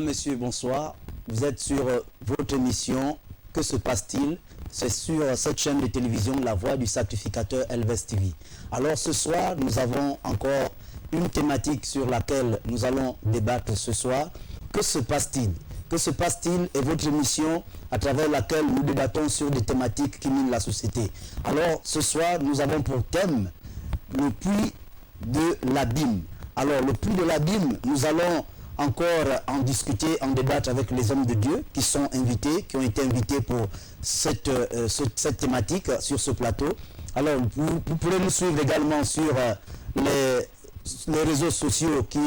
Mesdames, Messieurs, bonsoir. Vous êtes sur votre émission « Que se passe-t-il » C'est sur cette chaîne de télévision La Voix du Sacrificateur Elvès TV. Alors ce soir, nous avons encore une thématique sur laquelle nous allons débattre ce soir. Que se passe-t-il? Que se passe-t-il est votre émission à travers laquelle nous débattons sur des thématiques qui minent la société. Alors ce soir, nous avons pour thème le puits de l'abîme. Alors le puits de l'abîme, nous allons encore en discuter, en débattre avec les hommes de Dieu qui sont invités, qui ont été invités pour cette thématique sur ce plateau. Alors vous pourrez nous suivre également sur les réseaux sociaux qui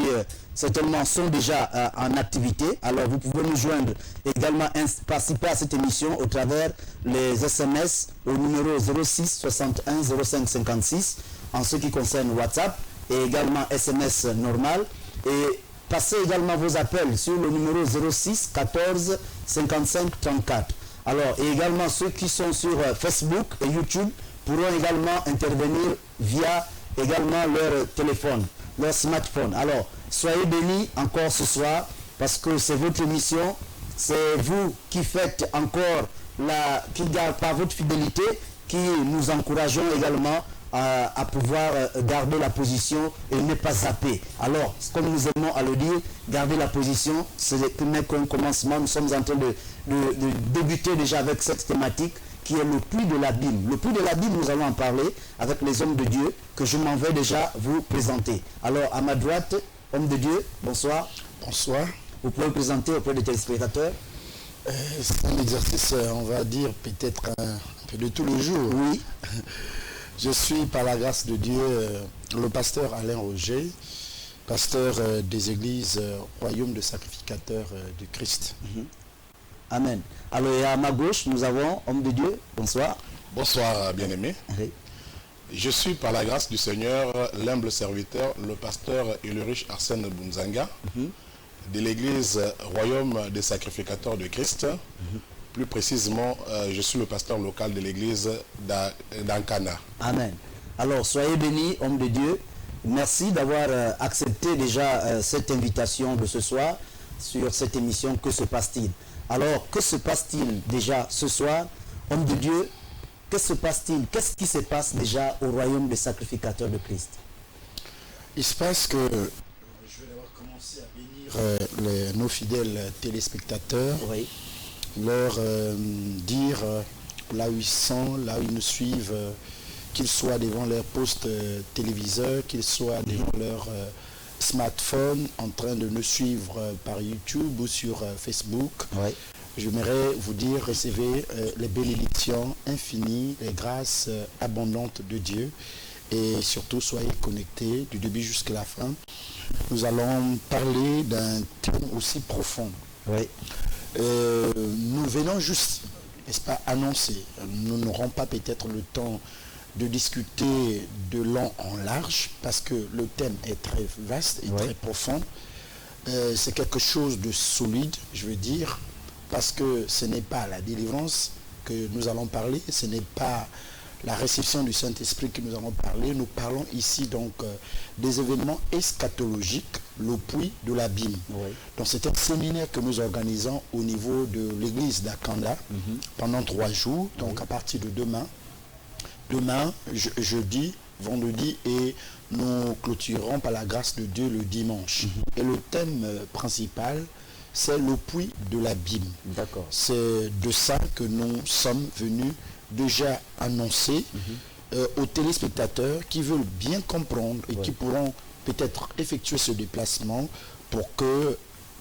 certainement sont déjà en activité. Alors vous pouvez nous joindre également, participer à cette émission au travers les SMS au numéro 06 61 05 56 en ce qui concerne WhatsApp et également SMS normal. Et passez également vos appels sur le numéro 06 14 55 34. Alors, et également ceux qui sont sur Facebook et YouTube pourront également intervenir via également leur téléphone, leur smartphone. Alors, soyez bénis encore ce soir parce que c'est votre émission. C'est vous qui faites encore qui garde par votre fidélité, qui nous encourageons également à pouvoir garder la position et ne pas zapper. Alors, comme nous aimons à le dire, garder la position, ce n'est qu'un commencement. Nous sommes en train de débuter déjà avec cette thématique qui est le puits de l'abîme. Le puits de l'abîme, nous allons en parler avec les hommes de Dieu que je m'en vais déjà vous présenter. Alors, à ma droite, homme de Dieu, bonsoir. Bonsoir. Vous pouvez vous présenter auprès des téléspectateurs. C'est un exercice, on va dire, peut-être un peu de tous les jours. Oui. Je suis, par la grâce de Dieu, le pasteur Alain Roger, pasteur des églises Royaume de Sacrificateur du Christ. Amen. Alors, et à ma gauche, nous avons homme de Dieu. Bonsoir. Bonsoir, bien-aimé. Oui. Je suis, par la grâce du Seigneur, l'humble serviteur, le pasteur et le riche Arsène Bunzanga, de l'église Royaume des Sacrificateurs de Christ. Plus précisément, je suis le pasteur local de l'église d'Ankana. Amen. Alors, soyez bénis, homme de Dieu. Merci d'avoir accepté déjà cette invitation de ce soir sur cette émission « Que se passe-t-il » Alors, que se passe-t-il déjà ce soir, homme de Dieu? Que se passe-t-il? Qu'est-ce qui se passe déjà au royaume des sacrificateurs de Christ? Il se passe que je vais d'abord commencer à bénir nos fidèles téléspectateurs, Oui. leur dire là où ils sont, là où ils nous suivent, qu'ils soient devant leur poste téléviseur, qu'ils soient devant leur smartphone, en train de nous suivre par YouTube ou sur Facebook. Oui. J'aimerais vous dire, recevez les bénédictions infinies, les grâces abondantes de Dieu et surtout soyez connectés du début jusqu'à la fin. Nous allons parler d'un thème aussi profond. Oui. Nous venons juste, n'est-ce pas, annoncer. Nous n'aurons pas peut-être le temps de discuter de long en large parce que le thème est très vaste et très profond. C'est quelque chose de solide, je veux dire, parce que ce n'est pas la délivrance que nous allons parler, ce n'est pas la réception du Saint-Esprit que nous allons parler. Nous parlons ici donc des événements eschatologiques, le puits de l'abîme. Oui. Donc c'est un séminaire que nous organisons au niveau de l'église d'Akanda pendant 3 jours, donc à partir de demain, jeudi, vendredi, et nous clôturerons par la grâce de Dieu le dimanche. Et le thème principal, c'est le puits de l'abîme. D'accord. C'est de ça que nous sommes venus déjà annoncer aux téléspectateurs qui veulent bien comprendre et qui pourront peut-être effectuer ce déplacement pour que,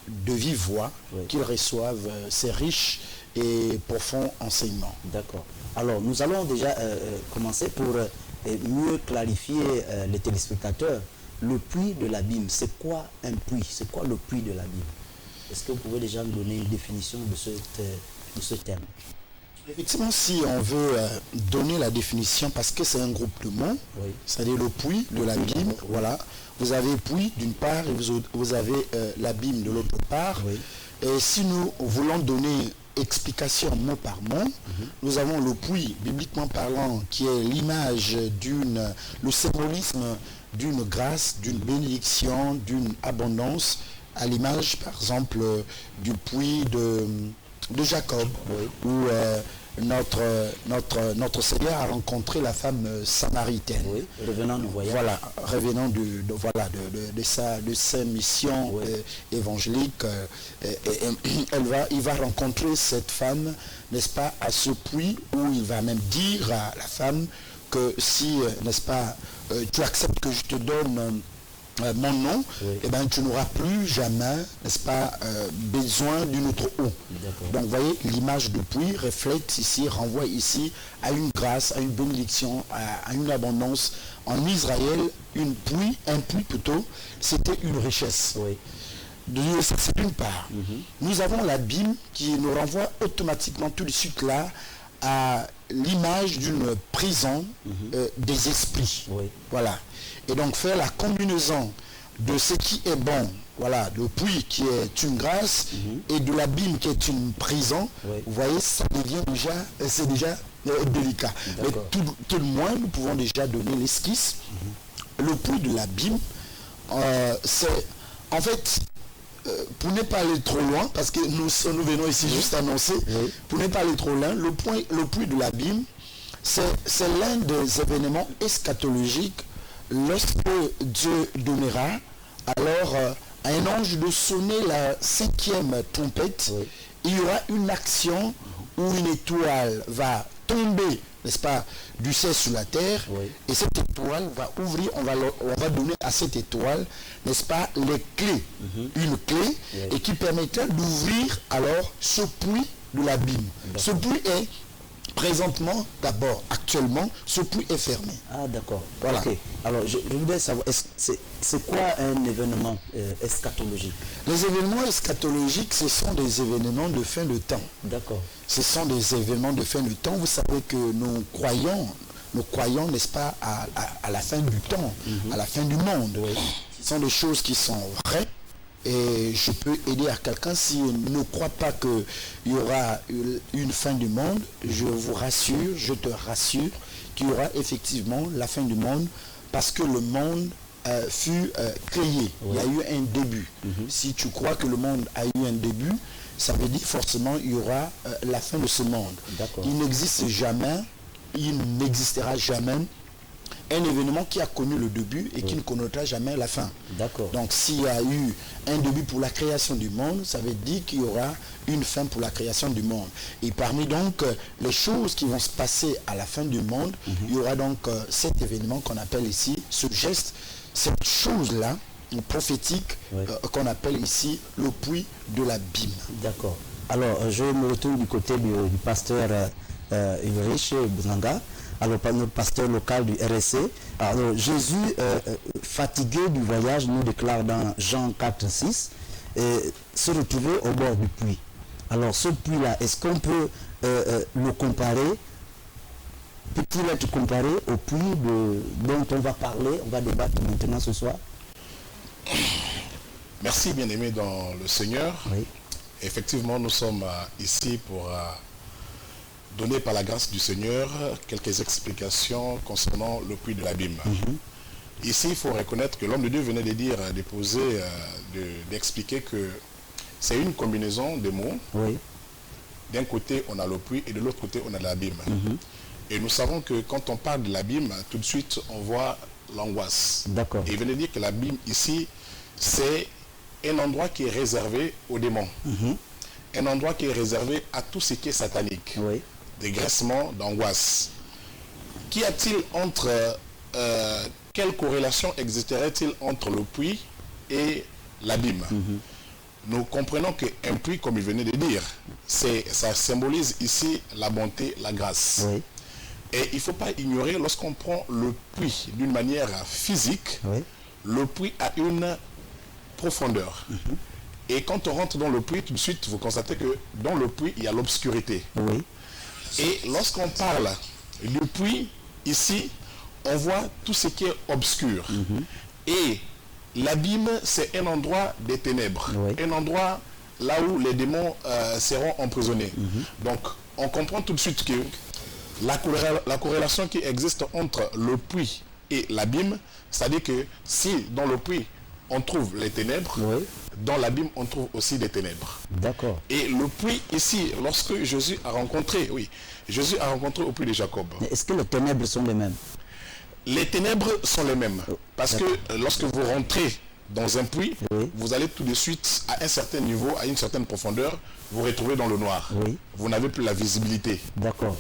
de vive voix, qu'ils reçoivent ces riches et profonds enseignements. D'accord. Alors, nous allons déjà commencer pour mieux clarifier les téléspectateurs. Le puits de l'abîme, c'est quoi un puits? C'est quoi le puits de l'abîme? Est-ce que vous pouvez déjà nous donner une définition de ce terme? Effectivement, si on veut donner la définition, parce que c'est un groupe de mots, c'est-à-dire le puits de l'abîme, voilà. Vous avez puits d'une part et vous avez l'abîme de l'autre part. Et si nous voulons donner explication mot par mot, nous avons le puits, bibliquement parlant, qui est l'image le symbolisme d'une grâce, d'une bénédiction, d'une abondance, à l'image, par exemple, du puits de Jacob, où notre Seigneur a rencontré la femme samaritaine. Oui, revenant du voyage. Voilà, revenant de sa mission évangélique. Il va rencontrer cette femme, n'est-ce pas, à ce puits où il va même dire à la femme que si, n'est-ce pas, tu acceptes que je te donne mon nom, eh ben, tu n'auras plus jamais, n'est-ce pas, besoin d'une autre eau. Donc, vous voyez, l'image de puits reflète ici, renvoie ici à une grâce, à une bénédiction, à une abondance. En Israël, un puits plutôt, c'était une richesse. C'est d'une part. Nous avons l'abîme qui nous renvoie automatiquement tout de suite là à l'image d'une prison des esprits. Voilà. Et donc faire la combinaison de ce qui est bon, voilà, le puits qui est une grâce et de l'abîme qui est une prison, vous voyez, ça devient déjà, c'est déjà délicat. Mais tout le moins, nous pouvons déjà donner l'esquisse. Le puits de l'abîme, c'est, en fait, pour ne pas aller trop loin, parce que nous venons ici juste annoncer, pour ne pas aller trop loin, le puits de l'abîme, c'est l'un des événements eschatologiques lorsque Dieu donnera alors à un ange de sonner la 5e trompette. Il y aura une action où une étoile va tomber, n'est-ce pas, du ciel sur la terre, et cette étoile va ouvrir, on va donner à cette étoile, n'est-ce pas, les clés, une clé, et qui permettra d'ouvrir alors ce puits de l'abîme. Ce puits est présentement, d'abord, actuellement, ce puits est fermé. Ah, d'accord. Voilà. Okay. Alors, je voudrais savoir, c'est quoi un événement eschatologique? Les événements eschatologiques, ce sont des événements de fin de temps. D'accord. Ce sont des événements de fin de temps. Vous savez que nous croyons, n'est-ce pas, à la fin du temps, à la fin du monde. Ce sont des choses qui sont vraies. Et je peux aider à quelqu'un s'il ne croit pas qu'il y aura une fin du monde. Je vous rassure, je te rassure qu'il y aura effectivement la fin du monde parce que le monde fut créé. Il y a eu un début. Si tu crois que le monde a eu un début, ça veut dire forcément il y aura la fin de ce monde. Il n'existe jamais, il n'existera jamais un événement qui a connu le début et qui ne connaîtra jamais la fin. Donc s'il y a eu un début pour la création du monde, ça veut dire qu'il y aura une fin pour la création du monde. Et parmi donc les choses qui vont se passer à la fin du monde, il y aura donc cet événement qu'on appelle ici, ce geste, cette chose-là, prophétique, qu'on appelle ici le puits de l'abîme. D'accord. Alors je me retourne du côté du pasteur Ulrich Buzanga. Alors, notre pasteur local du RSC. Alors, Jésus, fatigué du voyage, nous déclare dans Jean 4, 6, se retrouver au bord du puits. Alors, ce puits-là, est-ce qu'on peut le comparer? Peut-il être comparé au puits dont on va parler, on va débattre maintenant ce soir? Merci, bien-aimé dans le Seigneur. Effectivement, nous sommes ici pour donner par la grâce du Seigneur quelques explications concernant le puits de l'abîme. Ici, il faut reconnaître que l'homme de Dieu venait de dire, d'expliquer que c'est une combinaison de mots. D'un côté, on a le puits et de l'autre côté, on a l'abîme. Et nous savons que quand on parle de l'abîme, tout de suite, on voit l'angoisse. Et il venait de dire que l'abîme, ici, c'est un endroit qui est réservé aux démons. Un endroit qui est réservé à tout ce qui est satanique. Dégraissement, d'angoisse. Qu'y a-t-il entre, quelle corrélation existerait-il entre le puits et l'abîme? Nous comprenons qu'un puits, comme il venait de dire, ça symbolise ici la bonté, la grâce. Et il ne faut pas ignorer, lorsqu'on prend le puits d'une manière physique, le puits a une profondeur. Et quand on rentre dans le puits, tout de suite, vous constatez que dans le puits, il y a l'obscurité. Et lorsqu'on parle du puits, ici, on voit tout ce qui est obscur. Et l'abîme, c'est un endroit des ténèbres. Un endroit là où les démons seront emprisonnés. Donc, on comprend tout de suite que la corrélation qui existe entre le puits et l'abîme, c'est-à-dire que si dans le puits, on trouve les ténèbres, dans l'abîme, on trouve aussi des ténèbres. D'accord. Et le puits ici, lorsque Jésus a rencontré, au puits de Jacob. Mais est-ce que les ténèbres sont les mêmes? Les ténèbres sont les mêmes. Parce que lorsque vous rentrez dans un puits, Oui. vous allez tout de suite, à un certain niveau, à une certaine profondeur, vous retrouvez dans le noir. Oui. Vous n'avez plus la visibilité. D'accord.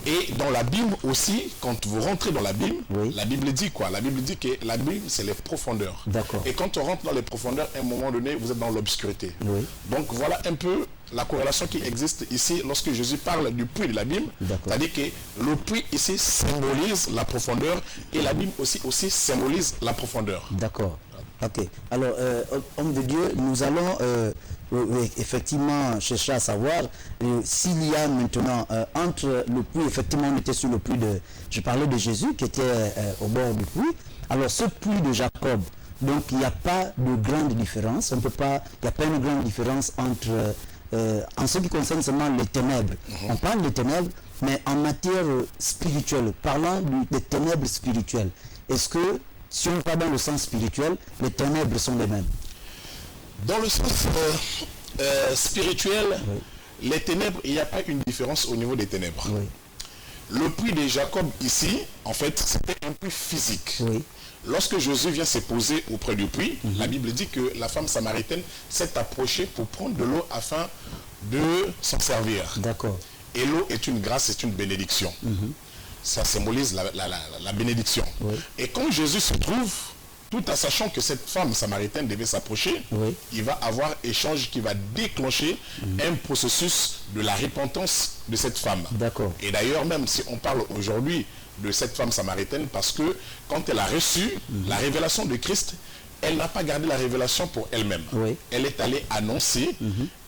Et dans l'abîme aussi, quand vous rentrez dans l'abîme, Oui. la Bible dit quoi? La Bible dit que l'abîme, c'est les profondeurs. D'accord. Et quand on rentre dans les profondeurs, à un moment donné, vous êtes dans l'obscurité. Oui. Donc voilà un peu la corrélation qui existe ici lorsque Jésus parle du puits de l'abîme. D'accord. C'est-à-dire que le puits ici symbolise la profondeur et l'abîme aussi symbolise la profondeur. D'accord. Ok. Alors, homme de Dieu, nous allons oui, effectivement chercher à savoir s'il y a maintenant entre le puits, effectivement on était sur le puits de, je parlais de Jésus qui était au bord du puits. Alors ce puits de Jacob, donc il n'y a pas de grande différence, on peut pas, il n'y a pas une grande différence entre, en ce qui concerne seulement les ténèbres. On parle des ténèbres, mais en matière spirituelle, parlant des ténèbres spirituelles, est-ce que si on va dans le sens spirituel, les ténèbres sont les mêmes? Dans le sens spirituel, Oui. les ténèbres, il n'y a pas une différence au niveau des ténèbres. Oui. Le puits de Jacob ici, en fait, c'était un puits physique. Oui. Lorsque Jésus vient se poser auprès du puits, la Bible dit que la femme samaritaine s'est approchée pour prendre de l'eau afin de s'en servir. D'accord. Et l'eau est une grâce, c'est une bénédiction. Ça symbolise la bénédiction. Oui. Et quand Jésus se trouve, tout en sachant que cette femme samaritaine devait s'approcher, Oui. il va avoir échange qui va déclencher un processus de la repentance de cette femme. D'accord. Et d'ailleurs, même si on parle aujourd'hui de cette femme samaritaine, parce que quand elle a reçu la révélation de Christ, elle n'a pas gardé la révélation pour elle-même. Oui. Elle est allée annoncer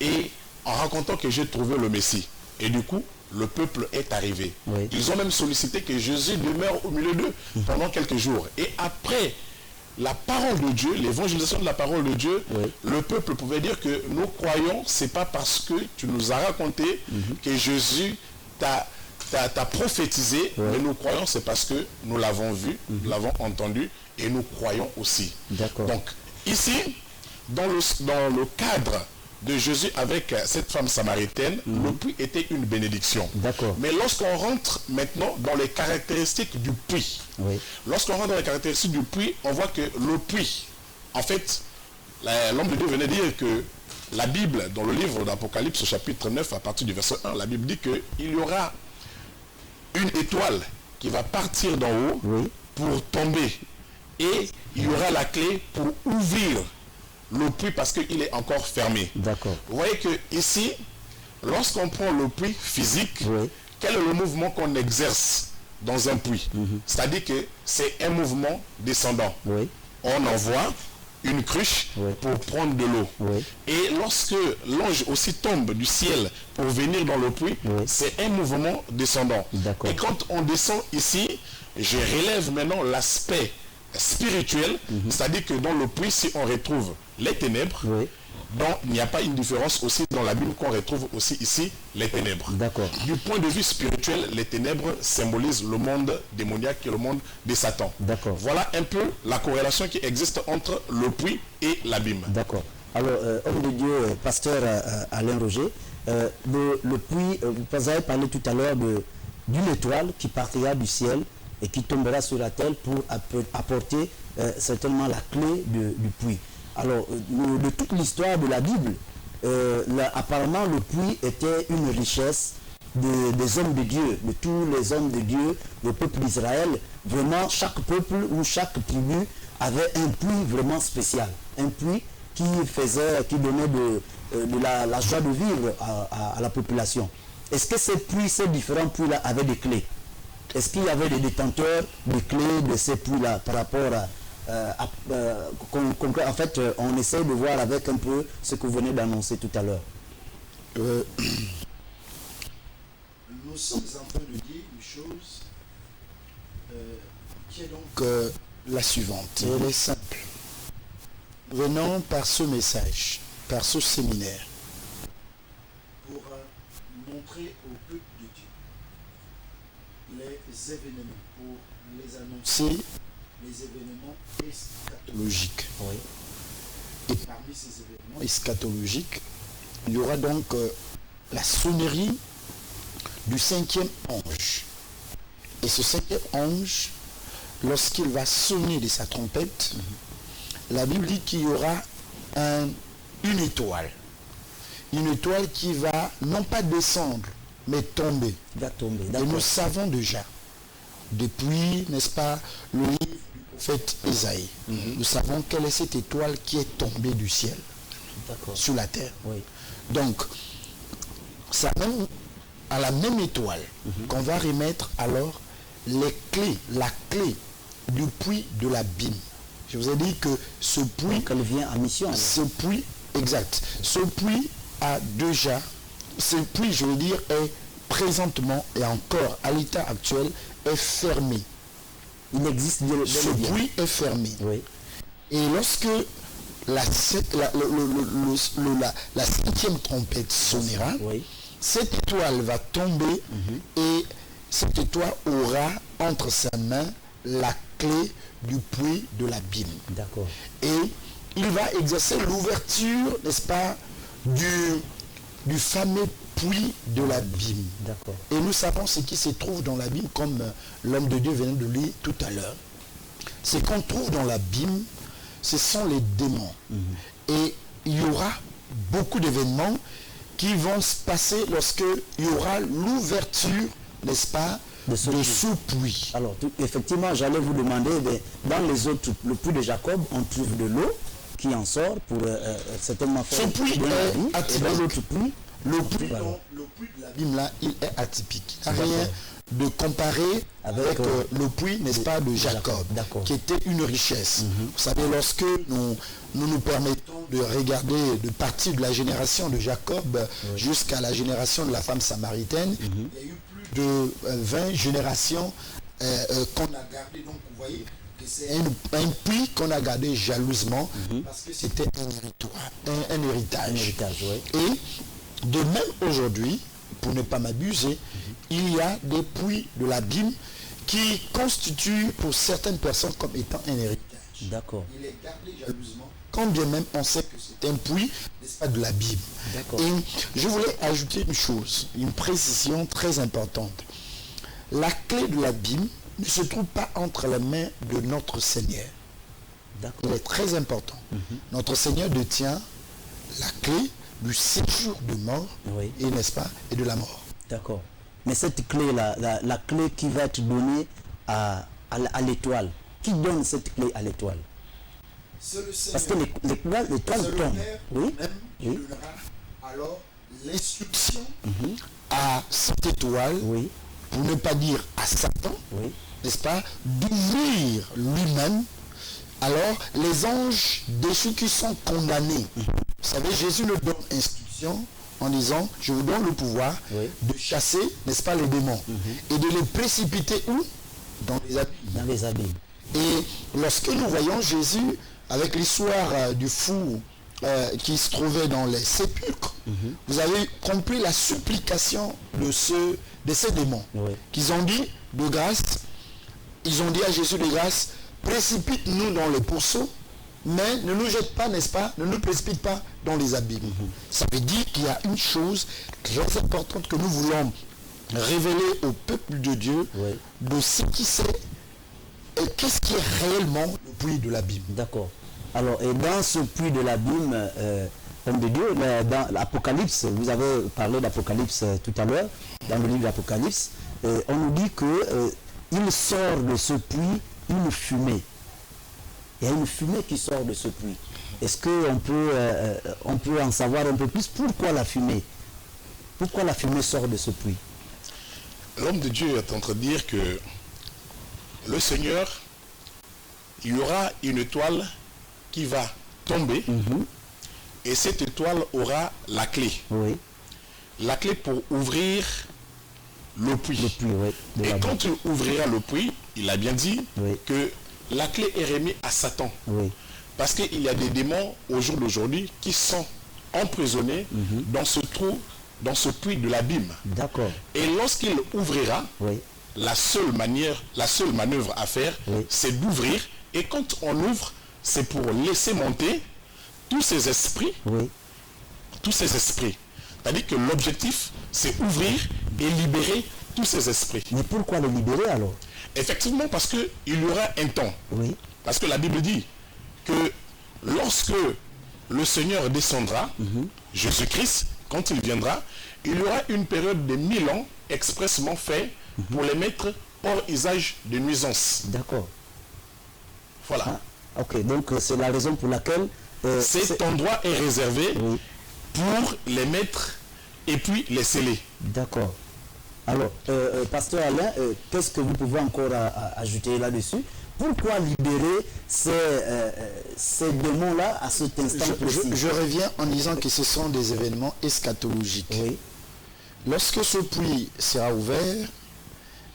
et en racontant que j'ai trouvé le Messie. Et du coup, le peuple est arrivé. Oui. Ils ont même sollicité que Jésus demeure au milieu d'eux pendant quelques jours. Et après la parole de Dieu, l'évangélisation de la parole de Dieu, Oui. le peuple pouvait dire que nous croyons, c'est pas parce que tu nous as raconté que Jésus t'a prophétisé, mais nous croyons, c'est parce que nous l'avons vu, nous l'avons entendu et nous croyons aussi. D'accord. Donc ici, dans le cadre de Jésus avec cette femme samaritaine, le puits était une bénédiction. D'accord. Mais lorsqu'on rentre maintenant dans les caractéristiques du puits, Oui. lorsqu'on rentre dans les caractéristiques du puits, on voit que le puits, en fait, l'homme de Dieu venait dire que la Bible, dans le livre d'Apocalypse, au chapitre 9, à partir du verset 1, la Bible dit qu'il y aura une étoile qui va partir d'en haut Oui. pour tomber. Et il y aura la clé pour ouvrir le puits parce qu'il est encore fermé. D'accord. Vous voyez que ici, lorsqu'on prend le puits physique, Oui. quel est le mouvement qu'on exerce dans un puits? C'est-à-dire que c'est un mouvement descendant. Oui. On envoie une cruche Oui. pour prendre de l'eau. Oui. Et lorsque l'ange aussi tombe du ciel pour venir dans le puits, Oui. c'est un mouvement descendant. D'accord. Et quand on descend ici, je relève maintenant l'aspect spirituel, c'est-à-dire que dans le puits, si on retrouve les ténèbres, Oui. donc il n'y a pas une différence aussi dans la Bible qu'on retrouve aussi ici les ténèbres. D'accord. Du point de vue spirituel, les ténèbres symbolisent le monde démoniaque et le monde de Satan. D'accord. Voilà un peu la corrélation qui existe entre le puits et l'abîme. D'accord. Alors, homme de Dieu, pasteur Alain Roger, le puits, vous avez parlé tout à l'heure d'une étoile qui partira du ciel et qui tombera sur la terre pour apporter certainement la clé du puits. Alors, de toute l'histoire de la Bible, apparemment le puits était une richesse des hommes de Dieu, de tous les hommes de Dieu, le peuple d'Israël. Vraiment, chaque peuple ou chaque tribu avait un puits vraiment spécial. Un puits qui donnait de la joie de vivre à la population. Est-ce que ces différents puits-là avaient des clés? Est-ce qu'il y avait des détenteurs de clés de ces puits-là par rapport en fait, on essaie de voir avec un peu ce que vous venez d'annoncer tout à l'heure. Nous sommes en train de dire une chose qui est donc la suivante. Elle est simple. Venons par ce message, par ce séminaire, pour montrer au peuple de Dieu les événements, pour les annoncer, les événements eschatologiques. Oui. Et parmi ces événements eschatologiques, il y aura donc la sonnerie du 5e ange. Et ce 5e ange, lorsqu'il va sonner de sa trompette, la Bible dit qu'il y aura une étoile. Une étoile qui va non pas descendre, mais tomber. Va tomber, Et d'accord. nous savons déjà, depuis, n'est-ce pas, le livre du prophète Ésaïe, nous savons quelle est cette étoile qui est tombée du ciel D'accord. sur la terre. Oui. Donc, ça même à la même étoile qu'on va remettre alors les clés, la clé du puits de l'abîme. Je vous ai dit que ce puits, Donc elle vient en mission. alors. ce puits, exact, ce puits a déjà, ce puits, je veux dire, est présentement et encore à l'état actuel, est fermé. Il existe bien. Ce puits est fermé. Oui. Et lorsque la 5e trompette sonnera, Oui. cette étoile va tomber et cette étoile aura entre sa main la clé du puits de l'abîme. D'accord. Et il va exercer l'ouverture, n'est-ce pas, du fameux puits de l'abîme. D'accord. Et nous savons ce qui se trouve dans l'abîme, comme l'homme de Dieu venait de lire tout à l'heure. Ce qu'on trouve dans l'abîme, ce sont les démons. Et il y aura beaucoup d'événements qui vont se passer lorsque il y aura l'ouverture, n'est-ce pas, De ce puits. Alors, effectivement, j'allais vous demander, dans les autres, le puits de Jacob, on trouve de l'eau qui en sort pour certainement faire... Ce puits bien la est vie. Et atypique. dans l'autre puits, Le puits, Voilà. le puits de l'abîme là, il est atypique. Il n'y a D'accord. rien de comparé avec le puits, n'est-ce pas, de Jacob, D'accord. qui était une richesse. Vous savez, lorsque nous permettons de regarder, de partir de la génération de Jacob jusqu'à la génération de la femme samaritaine, il y a eu plus de 20 générations qu'on a gardées. Donc, vous voyez que c'est un puits qu'on a gardé jalousement parce que c'était un héritage. un héritage, oui. Et de même aujourd'hui, pour ne pas m'abuser, il y a des puits de l'abîme qui constituent pour certaines personnes comme étant un héritage. D'accord. Il est gardé jalousement, quand bien même on sait que c'est un puits, n'est-ce pas, de l'abîme. D'accord. Et je voulais ajouter une chose, une précision très importante. La clé de l'abîme ne se trouve pas entre les mains de notre Seigneur. D'accord. Il est très important. Notre Seigneur détient la clé du séjour de mort, Oui. et n'est-ce pas, et de la mort. D'accord. Mais cette clé-là, la clé qui va être donnée à l'étoile, qui donne cette clé à l'étoile? C'est le Seigneur. Parce que l'étoile C'est le tombe. Père Oui. même qui Oui. donnera alors l'instruction à cette étoile, Oui. pour ne pas dire à Satan, Oui. n'est-ce pas, d'ouvrir lui-même alors les anges déchus qui sont condamnés. Vous savez, Jésus nous donne instruction en disant, je vous donne le pouvoir Oui. de chasser, n'est-ce pas, les démons, et de les précipiter où? Dans les abîmes. Dans les abîmes. Et lorsque nous voyons Jésus avec l'histoire du fou qui se trouvait dans les sépulcres, vous avez compris la supplication de ces démons, Oui. qu'ils ont dit de grâce, ils ont dit à Jésus de grâce, précipite-nous dans les pourceaux, mais ne nous jette pas, n'est-ce pas, ne nous précipite pas dans les abîmes. Ça veut dire qu'il y a une chose très importante que nous voulons révéler au peuple de Dieu, Oui. de ce qui c'est et qu'est-ce qui est réellement le puits de l'abîme. D'accord. Alors, et dans ce puits de l'abîme, homme de Dieu, dans l'Apocalypse, vous avez parlé d'Apocalypse tout à l'heure, dans le livre d'Apocalypse, on nous dit que il sort de ce puits une fumée. Il y a une fumée qui sort de ce puits. Est-ce qu'on peut en savoir un peu plus? Pourquoi la fumée? Pourquoi la fumée sort de ce puits? L'homme de Dieu est en train de dire que le Seigneur, il y aura une étoile qui va tomber et cette étoile aura la clé. Oui, La clé pour ouvrir le puits. le puits, oui. de Et l'abîme. quand il ouvrira le puits, il a bien dit Oui. que la clé est remise à Satan. Oui, Parce qu'il y a des démons au jour d'aujourd'hui qui sont emprisonnés dans ce trou, dans ce puits de l'abîme. d'accord. Et lorsqu'il ouvrira, Oui, la seule manœuvre à faire, Oui. c'est d'ouvrir. Et quand on ouvre, c'est pour laisser monter tous ces esprits, Oui. c'est-à-dire que l'objectif, c'est ouvrir et libérer tous ces esprits. Mais pourquoi les libérer alors? Effectivement, parce qu'il y aura un temps. Oui. Parce que la Bible dit que lorsque le Seigneur descendra, Jésus-Christ, quand il viendra, il y aura une période de 1000 ans expressement fait pour les mettre hors usage de nuisance. D'accord. Voilà. Ah, ok, donc c'est la raison pour laquelle... Cet endroit est réservé Oui. pour les mettre et puis les sceller. D'accord. Alors, Pasteur Alain, qu'est-ce que vous pouvez encore ajouter là-dessus? Pourquoi libérer ces démons-là à cet instant précis? Je reviens en disant que ce sont des événements eschatologiques. Oui. Lorsque ce puits sera ouvert,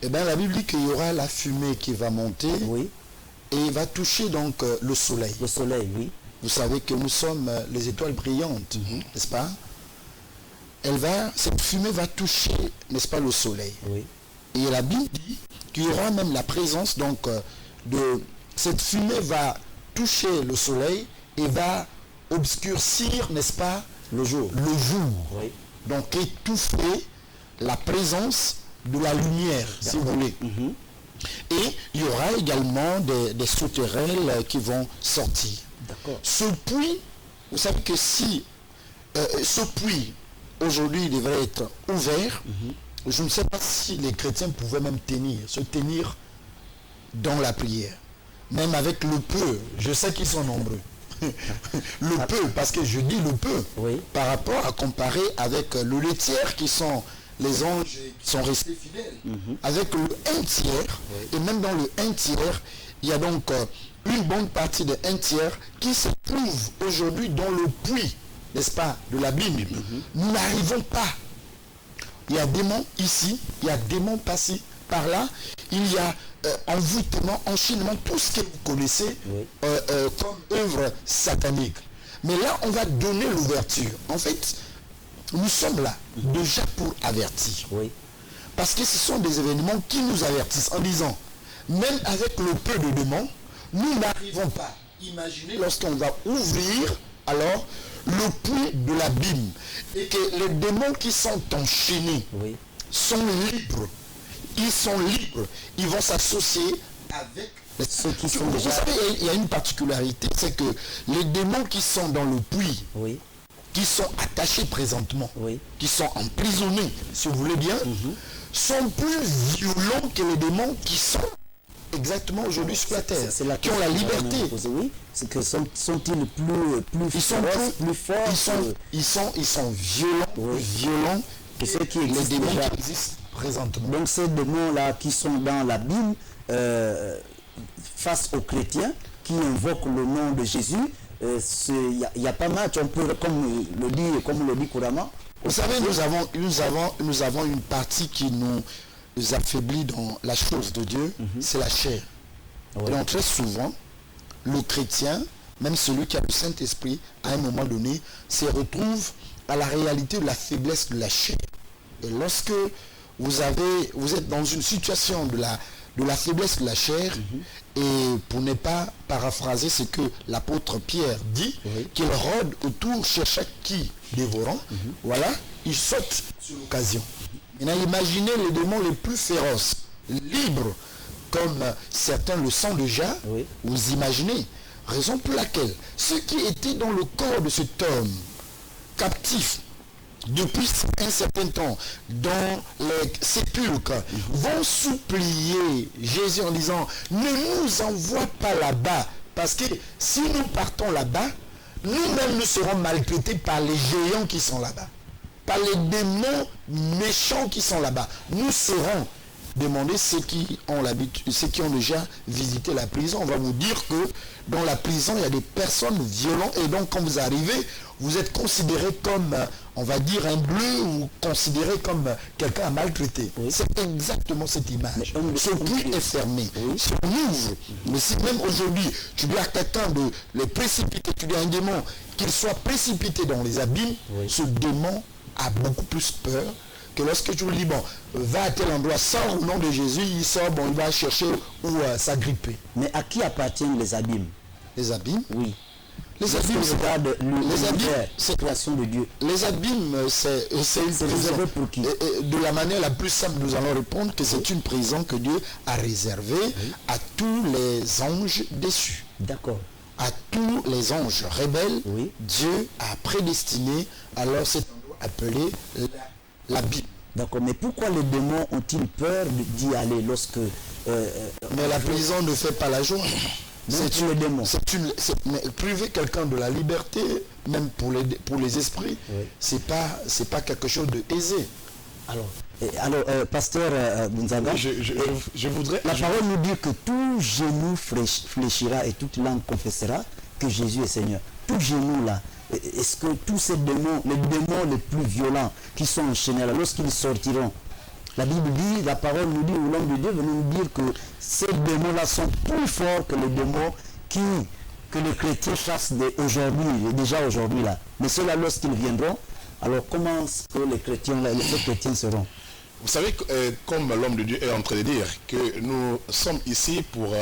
eh bien, la Bible dit qu'il y aura la fumée qui va monter Oui. et va toucher donc le soleil. Le soleil, oui. Vous savez que nous sommes les étoiles brillantes, n'est-ce pas? Cette fumée va toucher, n'est-ce pas, le soleil. Oui. Et la Bible dit qu'il y aura même la présence donc de cette fumée va toucher le soleil et va obscurcir, n'est-ce pas, Le jour. le jour. Oui. Donc étouffer la présence de la lumière, si vous voulez. Et il y aura également des sauterelles qui vont sortir. D'accord. Ce puits, vous savez que si ce puits aujourd'hui il devrait être ouvert, je ne sais pas si les chrétiens pouvaient même se tenir dans la prière. Même avec le peu, je sais qu'ils sont nombreux. Le peu, parce que je dis le peu, Oui. par rapport à comparer avec le tiers qui sont les anges qui sont restés fidèles. Avec le 1/3, et même dans le 1/3, il y a donc une bonne partie de 1/3 qui se trouve aujourd'hui dans le puits, n'est-ce pas, de la Bible. Nous n'arrivons pas. Il y a des démons ici, il y a des démons passés par là, il y a envoûtement, enchaînement, tout ce que vous connaissez comme œuvre satanique. Mais là, on va donner l'ouverture. En fait, nous sommes là déjà pour avertir. Oui. Parce que ce sont des événements qui nous avertissent en disant, même avec le peu de démons, nous n'arrivons pas. Imaginez lorsqu'on va ouvrir alors le puits de l'abîme et que les démons qui sont enchaînés Oui. sont libres. Ils sont libres. Ils vont s'associer avec Ceux qui sont Vous déjà... savez, il y a une particularité, c'est que les démons qui sont dans le puits, Oui. qui sont attachés présentement, Oui. qui sont emprisonnés, si vous voulez bien, sont plus violents que les démons qui sont exactement aujourd'hui sur la terre, C'est la qui ont la question que j'allais liberté. me poser. Oui. C'est que sont-ils plus Ils sont féroces, plus forts ils sont violents, Oui. violents que ceux qui les existent démons déjà? qui existent présentement. Donc ces démons-là qui sont dans la Bible, face aux chrétiens qui invoquent le nom de Jésus, il n'y a pas match, on peut, comme le dit couramment. Vous savez, nous avons une partie qui nous affaiblit dans la chose de Dieu, c'est la chair. Ouais. Et donc très souvent, le chrétien, même celui qui a le Saint-Esprit, à un moment donné, se retrouve à la réalité de la faiblesse de la chair. Et lorsque vous êtes dans une situation de la faiblesse de la chair, et pour ne pas paraphraser ce que l'apôtre Pierre dit, qu'il rôde autour cherchant qui dévorant, voilà, il saute sur l'occasion. Maintenant, imaginez les démons les plus féroces, libres, comme certains le sont déjà, vous imaginez, raison pour laquelle ceux qui étaient dans le corps de cet homme, captif, depuis un certain temps, dans les sépulcres, vont supplier Jésus en disant, ne nous envoie pas là-bas, parce que si nous partons là-bas, nous-mêmes nous serons maltraités par les géants qui sont là-bas, par les démons méchants qui sont là-bas. Nous serons demandés ceux qui ont l'habitude, ceux qui ont déjà visité la prison. On va vous dire que dans la prison, il y a des personnes violentes, et donc quand vous arrivez, vous êtes considéré comme, on va dire, un bleu, ou considéré comme quelqu'un à maltraiter. C'est exactement cette image. Ce puits est fermé. Si on ouvre, mais si même aujourd'hui, tu dis à quelqu'un de les précipiter, tu dis à un démon qu'il soit précipité dans les abîmes, ce démon a beaucoup plus peur que lorsque tu lui dis, bon, va à tel endroit, sors au nom de Jésus, il sort, bon, il va chercher où s'agripper. Mais à qui appartiennent les abîmes? Les abîmes? Oui. Les abîmes, c'est création de Dieu. Les abîmes, c'est une prison. Pour qui? De la manière la plus simple, nous allons répondre que c'est une prison que Dieu a réservée à tous les anges déçus. D'accord. À tous les anges rebelles, Dieu a prédestiné alors cet endroit appelé l'abîme. D'accord, mais pourquoi les démons ont-ils peur d'y aller lorsque... mais la prison ne fait pas la joie. C'est le démon. Priver quelqu'un de la liberté, même pour les esprits, c'est pas quelque chose de aisé. Alors, pasteur Bunzaga, je voudrais... La parole nous dit que tout genou fléchira et toute langue confessera que Jésus est Seigneur. Tout genou là, est-ce que tous ces démons, les démons les plus violents qui sont enchaînés là, lorsqu'ils sortiront, la Bible dit, la parole nous dit, ou l'homme de Dieu veut nous dire que ces démons-là sont plus forts que les démons que les chrétiens chassent aujourd'hui, déjà aujourd'hui là. Mais ceux-là, lorsqu'ils viendront, alors comment que les chrétiens seront? Vous savez, comme l'homme de Dieu est en train de dire, que nous sommes ici pour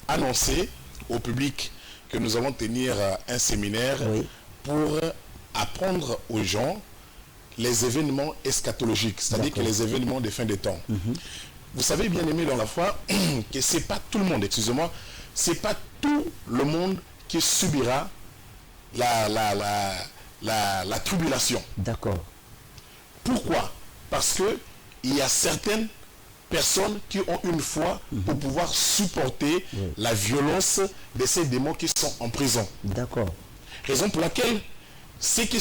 annoncer au public que nous allons tenir un séminaire pour apprendre aux gens les événements eschatologiques, c'est-à-dire que les événements des fins des temps. Vous savez, bien aimé dans la foi, que c'est pas tout le monde, excusez-moi, c'est pas tout le monde qui subira la tribulation. D'accord. Pourquoi? Parce que il y a certaines personnes qui ont une foi pour pouvoir supporter la violence de ces démons qui sont en prison. D'accord. Raison pour laquelle ceux qui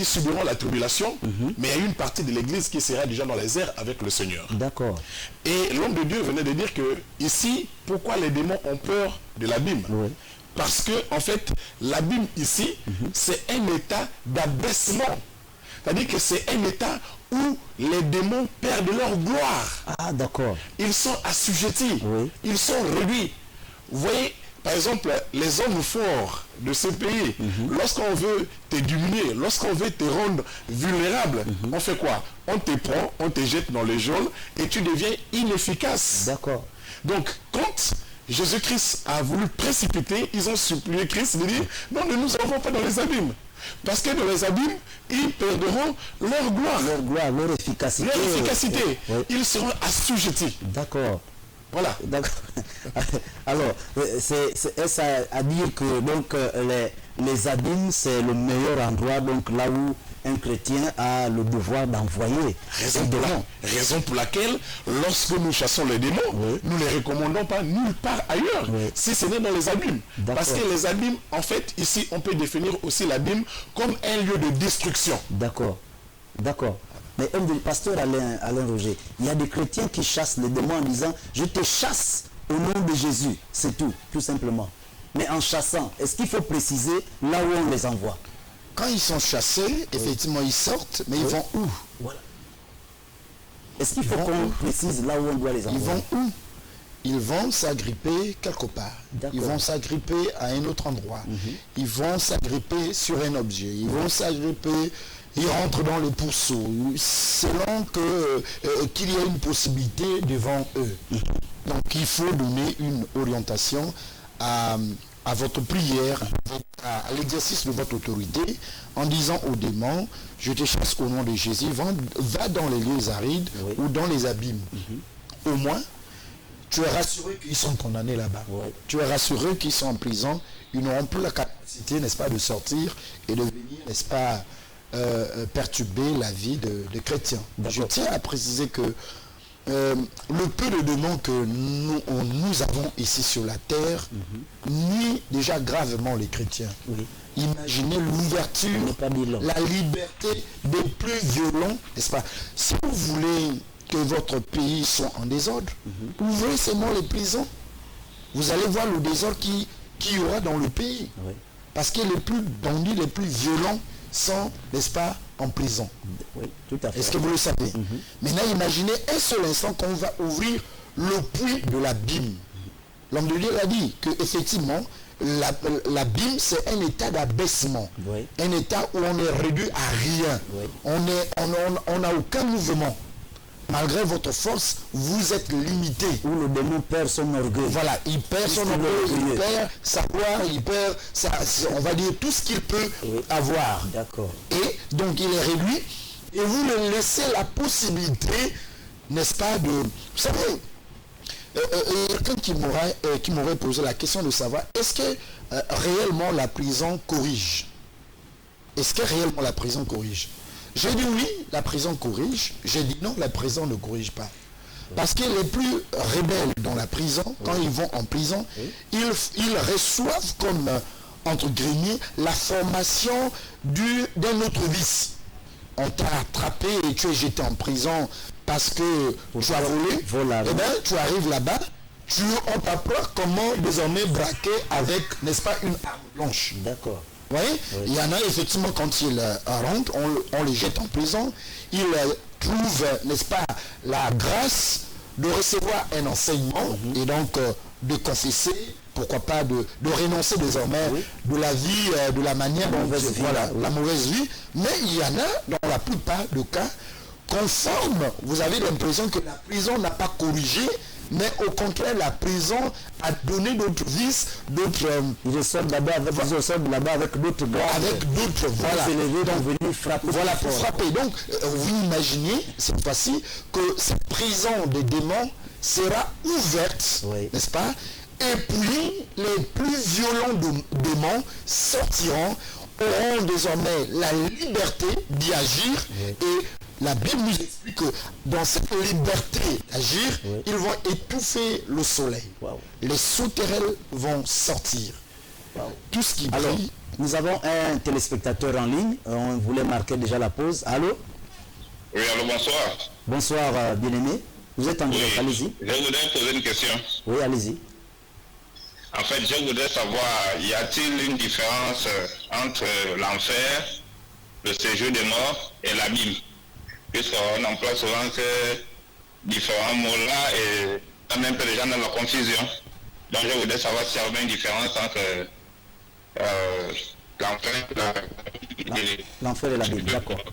subiront la tribulation, mais il y a une partie de l'église qui sera déjà dans les airs avec le Seigneur. D'accord. Et l'homme de Dieu venait de dire que ici, pourquoi les démons ont peur de l'abîme? Parce que en fait, l'abîme ici, c'est un état d'abaissement. C'est-à-dire que c'est un état où les démons perdent leur gloire. Ah, d'accord. Ils sont assujettis. Ils sont réduits. Vous voyez, par exemple, les hommes forts de ce pays, lorsqu'on veut te diminuer, lorsqu'on veut te rendre vulnérable, on fait quoi? On te prend, on te jette dans les geôles et tu deviens inefficace. D'accord. Donc, quand Jésus-Christ a voulu précipiter, ils ont supplié Christ de dire, non, ne nous envoie pas dans les abîmes. Parce que dans les abîmes, ils perdront leur gloire. Leur gloire, leur efficacité. Leur efficacité. Ils seront assujettis. D'accord. Voilà. D'accord. Alors, est-ce à dire que donc, les abîmes, c'est le meilleur endroit donc, là où un chrétien a le devoir d'envoyer raison pour laquelle, lorsque nous chassons les démons, nous ne les recommandons pas nulle part ailleurs, si ce n'est dans les abîmes. Parce que les abîmes, en fait, ici, on peut définir aussi l'abîme comme un lieu de destruction. D'accord. D'accord. Mais pasteur Alain Roger, il y a des chrétiens qui chassent les démons en disant « Je te chasse au nom de Jésus ». C'est tout simplement. Mais en chassant, est-ce qu'il faut préciser là où on les envoie? Quand ils sont chassés, effectivement, ils sortent, mais ils vont où? Voilà. Est-ce qu'il faut qu'on précise là où on doit les envoyer? Ils vont où? Ils vont s'agripper quelque part. Ils vont s'agripper à un autre endroit. Ils vont s'agripper sur un objet. Ils vont s'agripper, ils rentrent dans les pourceaux, selon qu'il y ait une possibilité devant eux. Donc il faut donner une orientation à votre prière, à l'exercice de votre autorité, en disant aux démons, je te chasse au nom de Jésus, va dans les lieux arides ou dans les abîmes. Au moins, tu es rassuré qu'ils sont condamnés là-bas. Tu es rassuré qu'ils sont en prison, ils n'auront plus la capacité, n'est-ce pas, de sortir et de venir, n'est-ce pas, perturber la vie de chrétiens. Je tiens à préciser que le peu de démons que nous avons ici sur la terre nuit déjà gravement les chrétiens. Imaginez l'ouverture, la liberté des plus violents, n'est-ce pas? Si vous voulez que votre pays soit en désordre, ouvrez seulement les prisons. Vous allez voir le désordre qu'il y aura dans le pays. Parce que les plus bandits, les plus violents sont, n'est-ce pas, en prison. Tout à fait. Est-ce que vous le savez? Maintenant, imaginez un seul instant qu'on va ouvrir le puits de l'abîme. L'homme de Dieu a dit qu'effectivement, l'abîme, c'est un état d'abaissement. Un état où on est réduit à rien. On n'a aucun mouvement. malgré votre force, vous êtes limité. Où le démon perd son orgueil. Voilà, il perd son orgueil, il perd sa gloire, il perd, on va dire, tout ce qu'il peut avoir. D'accord. Et donc il est réduit, et vous lui laissez la possibilité, n'est-ce pas, de... Vous savez, quelqu'un qui m'aurait posé la question de savoir, est-ce que réellement la prison corrige? Est-ce que réellement la prison corrige? J'ai dit oui, la prison corrige. J'ai dit non, la prison ne corrige pas. Parce que les plus rebelles dans la prison, quand ils vont en prison, ils reçoivent comme, entre guillemets, la formation d'un autre vice. On t'a attrapé et tu es jeté en prison parce que tu as volé. Eh bien, tu arrives là-bas, on t'apprend comment désormais braquer avec, n'est-ce pas, une arme blanche. D'accord. Vous voyez, il y en a effectivement quand ils rentrent, on les jette en prison, ils trouvent, n'est-ce pas, la grâce de recevoir un enseignement et donc de confesser, pourquoi pas de renoncer désormais de la vie, de la manière dont la mauvaise vie. Mais il y en a, dans la plupart des cas, conforme, vous avez l'impression que la prison n'a pas corrigé, mais au contraire, la prison a donné d'autres vices, d'autres... Ils sortent là-bas avec d'autres gars. Avec d'autres, voilà. Donc, venir frapper. Voilà, pour frapper. Donc, vous imaginez, cette fois-ci, que cette prison des démons sera ouverte, n'est-ce pas? Et puis, les plus violents démons sortiront, auront désormais la liberté d'y agir et la Bible nous explique que dans cette liberté d'agir, ils vont étouffer le soleil. Les sauterelles vont sortir. Tout ce qui brille. Alors, nous avons un téléspectateur en ligne. On voulait marquer déjà la pause. Allô? Oui, allô, bonsoir. Bonsoir, bien-aimé. Vous êtes en direct, allez-y. Je voudrais poser une question. Oui, allez-y. En fait, je voudrais savoir, y a-t-il une différence entre l'enfer, le séjour des morts et l'abîme? Puisqu'on emploie souvent ces différents mots-là et ça met un peu les gens dans la confusion. Donc je voudrais savoir s'il y avait une différence entre l'enfer et la Bible, d'accord.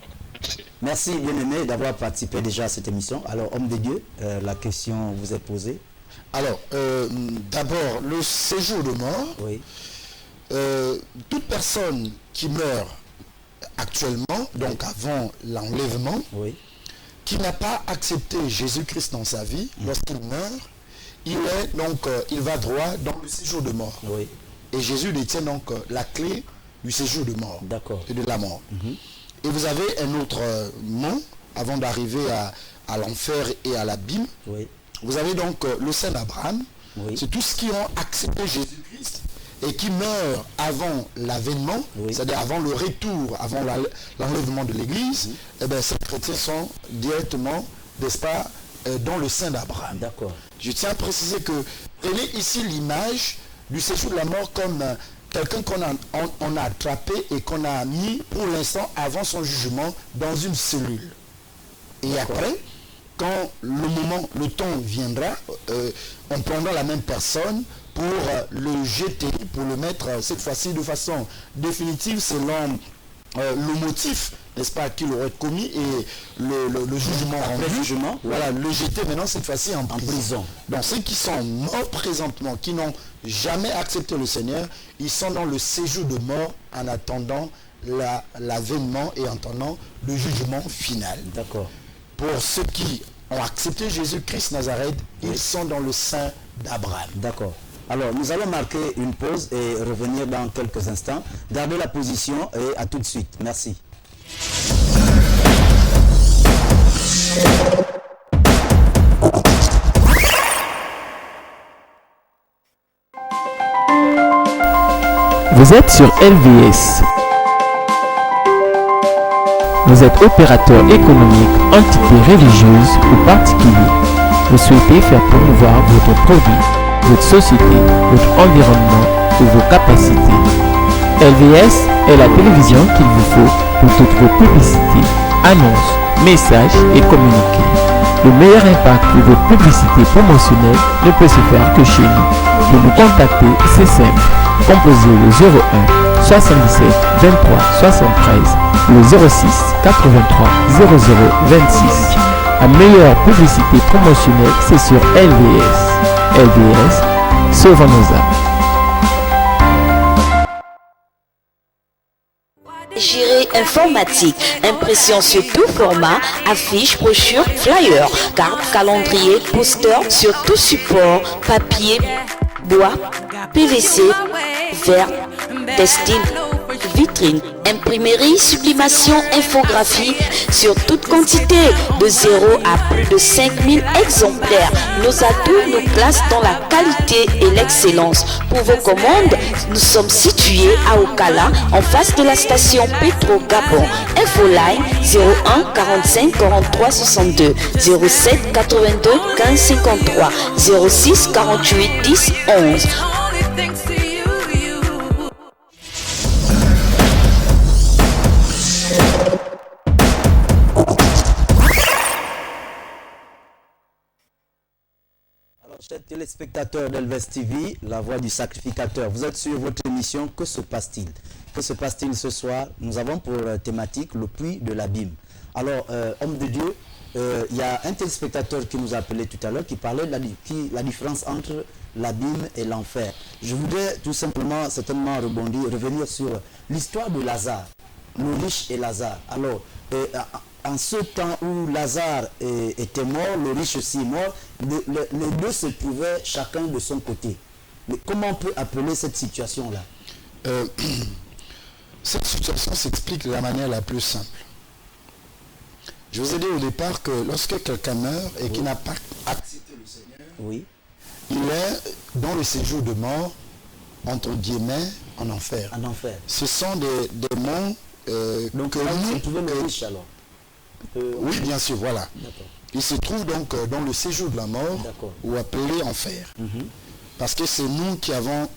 Merci bien-aimé d'avoir participé déjà à cette émission. Alors, homme de Dieu, la question vous est posée. Alors, d'abord, le séjour de mort. Oui. Toute personne qui meurt actuellement, donc avant l'enlèvement, qui n'a pas accepté Jésus-Christ dans sa vie, lorsqu'il meurt, il va droit dans le séjour de mort. Et Jésus détient donc la clé du séjour de mort et de la mort. Et vous avez un autre mot avant d'arriver à l'enfer et à l'abîme. Vous avez donc le Saint Abraham. C'est tous ceux qui ont accepté Jésus-Christ et qui meurent avant l'avènement, c'est-à-dire avant le retour, avant l'enlèvement de l'Église. Et bien ces chrétiens sont directement, n'est-ce pas, dans le Saint d'Abraham. D'accord. Je tiens à préciser que prenez ici l'image du séjour de la mort comme quelqu'un qu'on a attrapé et qu'on a mis pour l'instant avant son jugement dans une cellule. Et après, quand le temps viendra, on prendra la même personne pour le jeter, pour le mettre cette fois-ci de façon définitive selon le motif, n'est-ce pas, qu'il aurait commis et le jugement rendu. Voilà, le jeter maintenant cette fois-ci en prison. Donc ceux qui sont morts présentement, qui n'ont jamais accepté le Seigneur, ils sont dans le séjour de mort en attendant l'avènement et en attendant le jugement final. D'accord. Pour ceux qui ont accepté Jésus-Christ Nazareth, ils sont dans le sein d'Abraham. D'accord. Alors, nous allons marquer une pause et revenir dans quelques instants. Gardez la position et à tout de suite. Merci. Vous êtes sur LVS. Vous êtes opérateur économique, entité religieuse ou particulier. Vous souhaitez faire promouvoir votre produit, votre société, votre environnement ou vos capacités. LVS est la télévision qu'il vous faut pour toutes vos publicités, annonces, messages et communiqués. Le meilleur impact de votre publicité promotionnelle ne peut se faire que chez nous. Pour nous contacter, c'est simple. Composez le 01 77 23 73, le 06 83 00 26 La meilleure publicité promotionnelle, c'est sur LVS. LVS, sauvons nos âmes. Gérée informatique, impression sur tout format, affiches, brochures, flyers, cartes, calendrier, posters sur tout support, papier, bois, PVC, verre, textile, vitrine, imprimerie, sublimation, infographie sur toute quantité de 0 à plus de 5000 exemplaires. Nos atouts nous placent dans la qualité et l'excellence. Pour vos commandes, nous sommes situés à Okala, en face de la station Petro Gabon. Infoline 01 45 43 62 07 82 15 53 06 48 10 11. Chers téléspectateurs d'Elves TV, la voix du sacrificateur, vous êtes sur votre émission Que se passe-t-il? Que se passe-t-il ce soir? Nous avons pour thématique le puits de l'abîme. Alors, homme de Dieu, il y a un téléspectateur qui nous a appelé tout à l'heure qui parlait de la différence entre l'abîme et l'enfer. Je voudrais tout simplement, certainement revenir sur l'histoire de Lazare, le riche et Lazare. Alors, en ce temps où Lazare était mort, le riche aussi est mort, les deux se trouvaient chacun de son côté. Mais comment on peut appeler cette situation-là? Cette situation s'explique de la manière la plus simple. Je vous ai dit au départ que lorsque quelqu'un meurt et qu'il n'a pas accepté le Seigneur, oui, il est dans le séjour de mort, entre guillemets, en enfer. En enfer. Ce sont des mots donc que là, nous... se trouvait le riche alors. Oui, bien sûr, voilà. Il se trouve donc dans le séjour de la mort, ou appelé enfer. Parce que c'est nous qui avons...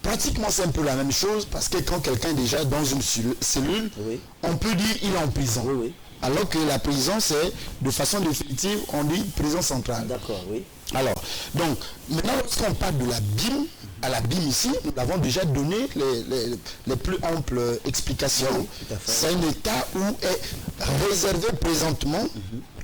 pratiquement c'est un peu la même chose, parce que quand quelqu'un est déjà dans une cellule, on peut dire il est en prison. Alors que la prison, c'est de façon définitive, on dit prison centrale. D'accord, oui. Alors, donc, maintenant, lorsqu'on parle de l'abîme, à l'abîme ici, nous avons déjà donné les plus amples explications. Oui, c'est un état où est réservé présentement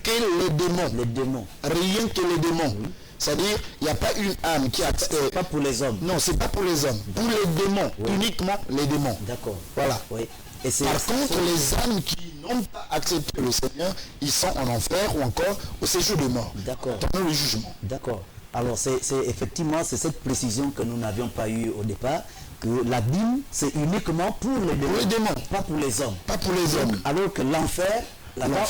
que les démons. Les démons. Rien que les démons. C'est-à-dire, il n'y a pas une âme qui a... C'est pas pour les hommes. Non, c'est pas pour les hommes. Pour les démons, uniquement les démons. D'accord. Voilà. Oui. Et par contre, les âmes qui n'ont pas accepté le Seigneur, ils sont en enfer ou encore au séjour de mort. D'accord. Pendant le jugement. D'accord. Alors, c'est effectivement, c'est cette précision que nous n'avions pas eue au départ, que l'abîme, c'est uniquement pour les démons. Pour les démons. Pas pour les hommes. Pas pour les hommes. Alors que l'enfer, là-bas,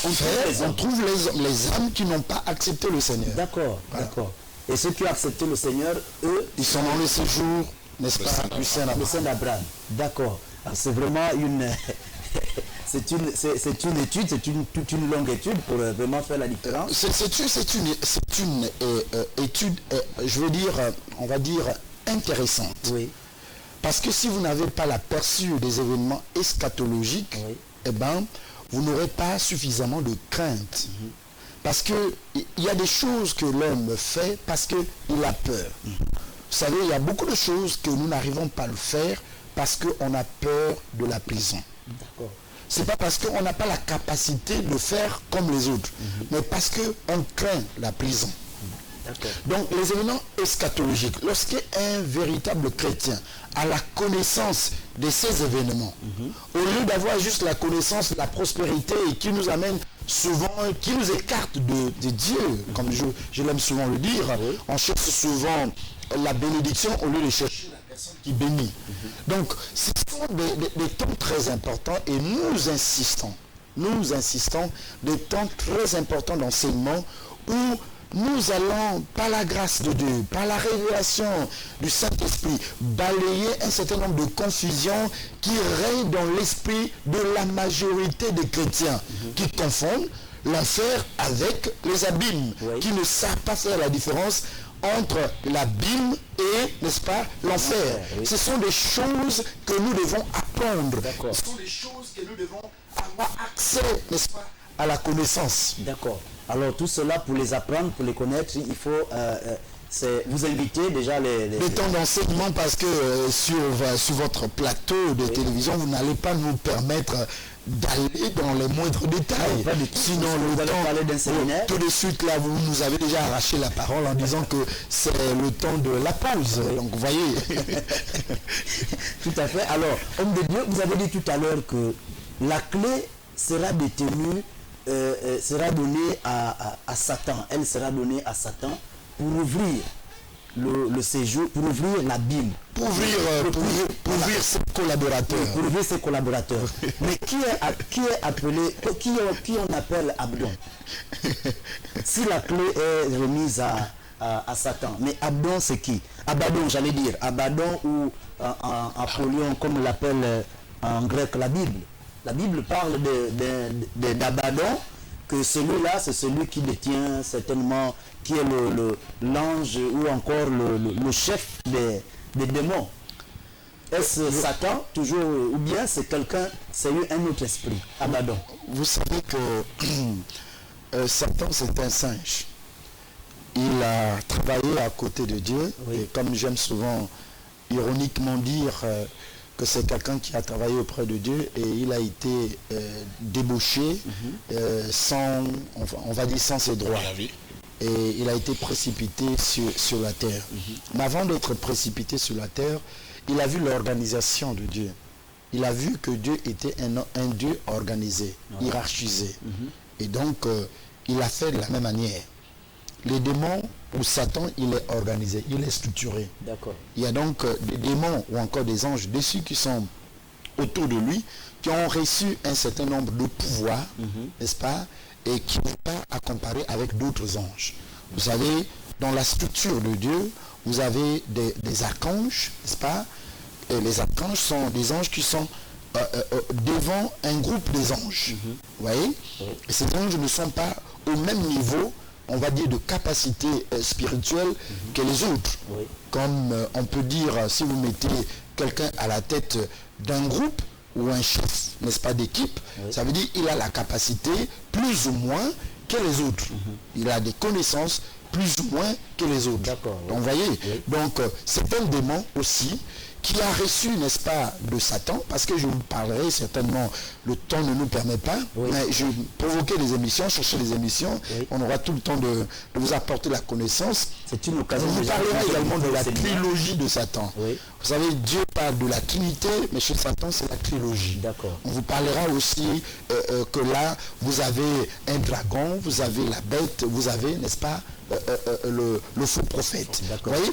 on trouve les âmes qui n'ont pas accepté le Seigneur. D'accord, voilà. D'accord. Et ceux qui ont accepté le Seigneur, eux, ils sont dans le séjour, n'est-ce pas, du Saint-Abraham. Le Saint-Abraham. D'accord. C'est vraiment une... c'est une étude, c'est toute une longue étude pour vraiment faire la différence. C'est une étude, je veux dire, on va dire, intéressante. Oui. Parce que si vous n'avez pas l'aperçu des événements eschatologiques, eh ben, vous n'aurez pas suffisamment de crainte. Parce qu'il y a des choses que l'homme fait parce qu'il a peur. Vous savez, il y a beaucoup de choses que nous n'arrivons pas à le faire parce qu'on a peur de la prison. C'est pas parce qu'on n'a pas la capacité de faire comme les autres, mais parce qu'on craint la prison. Donc les événements eschatologiques, lorsqu'un véritable chrétien a la connaissance de ces événements, au lieu d'avoir juste la connaissance de la prospérité et qui nous amène souvent, qui nous écarte de Dieu, comme je l'aime souvent le dire, on cherche souvent la bénédiction au lieu de chercher la personne qui bénit. Donc ce sont des temps très importants et nous insistons des temps très importants d'enseignement où nous allons, par la grâce de Dieu, par la révélation du Saint-Esprit, balayer un certain nombre de confusions qui règnent dans l'esprit de la majorité des chrétiens, qui confondent l'enfer avec les abîmes, qui ne savent pas faire la différence entre l'abîme et, n'est-ce pas, l'enfer. Ce sont des choses que nous devons apprendre. Ce sont des choses que nous devons avoir accès, n'est-ce pas, à la connaissance. D'accord. Alors tout cela, pour les apprendre, pour les connaître, il faut vous inviter déjà les temps d'enseignement, parce que sur votre plateau de télévision, vous n'allez pas nous permettre d'aller dans les moindres détails. Sinon, le temps, parler d'un séminaire. tout de suite, là, vous nous avez déjà arraché la parole en disant que c'est le temps de la pause. Donc, vous voyez. Tout à fait. Alors, homme de Dieu, vous avez dit tout à l'heure que la clé sera détenue, sera donnée à Satan. Elle sera donnée à Satan pour ouvrir le séjour, pour ouvrir l'abîme. Pour ouvrir ses collaborateurs. Pour ouvrir ses collaborateurs. Mais qui est appelé, qui on appelle Abdon? Si la clé est remise à Satan. Mais Abdon, c'est qui? Abaddon, j'allais dire. Abaddon ou Apollyon, comme l'appelle en grec la Bible. La Bible parle d'Abaddon, que celui-là, c'est celui qui détient certainement, qui est l'ange ou encore le chef des démons. Est-ce Satan, toujours, ou bien c'est quelqu'un, c'est un autre esprit, Abaddon? Vous savez que Satan, c'est un singe. Il a travaillé à côté de Dieu, oui. Et comme j'aime souvent ironiquement dire que c'est quelqu'un qui a travaillé auprès de Dieu et il a été débauché sans, on va dire sans ses droits. Et il a été précipité sur la terre. Mais avant d'être précipité sur la terre, il a vu l'organisation de Dieu. Il a vu que Dieu était un Dieu organisé, hiérarchisé. Et donc, il a fait de la même manière. Les démons ou Satan, il est organisé, il est structuré. D'accord. Il y a donc des démons ou encore des anges dessus qui sont autour de lui, qui ont reçu un certain nombre de pouvoirs, n'est-ce pas, et qui n'est pas à comparer avec d'autres anges. Vous savez, dans la structure de Dieu, vous avez des archanges, n'est-ce pas, et les archanges sont des anges qui sont devant un groupe des anges. Vous voyez, et ces anges ne sont pas au même niveau, on va dire, de capacité spirituelle que les autres. Comme on peut dire, si vous mettez quelqu'un à la tête d'un groupe ou un chef, n'est-ce pas, d'équipe, ça veut dire qu'il a la capacité plus ou moins que les autres. Il a des connaissances plus ou moins que les autres. Donc vous voyez, donc c'est un démon aussi qui a reçu, n'est-ce pas, de Satan, parce que je vous parlerai certainement, le temps ne nous permet pas, mais je vais provoquer des émissions, chercher des émissions, on aura tout le temps de vous apporter la connaissance. C'est une occasion. On vous parlera également de la trilogie de Satan. Vous savez, Dieu parle de la Trinité, mais chez Satan, c'est la trilogie. On vous parlera aussi que là, vous avez un dragon, vous avez la bête, vous avez, n'est-ce pas, le faux prophète. Vous voyez,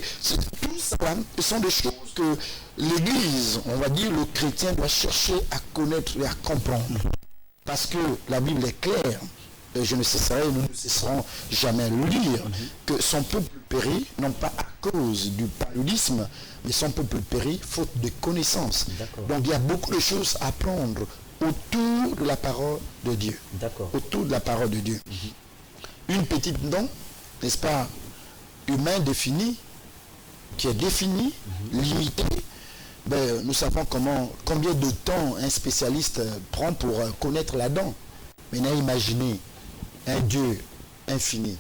tout ça, ce sont des choses que l'Église, on va dire, le chrétien doit chercher à connaître et à comprendre. Parce que la Bible est claire, et je ne cesserai, nous ne cesserons jamais le lire, que son peuple périt, non pas à cause du paludisme, mais son peuple périt faute de connaissances. Donc il y a beaucoup de choses à apprendre autour de la parole de Dieu. Autour de la parole de Dieu. Une petite dent, n'est-ce pas, humain défini, qui est défini, limité, ben, nous savons combien de temps un spécialiste prend pour connaître la dent. Maintenant, imaginez un Dieu infini.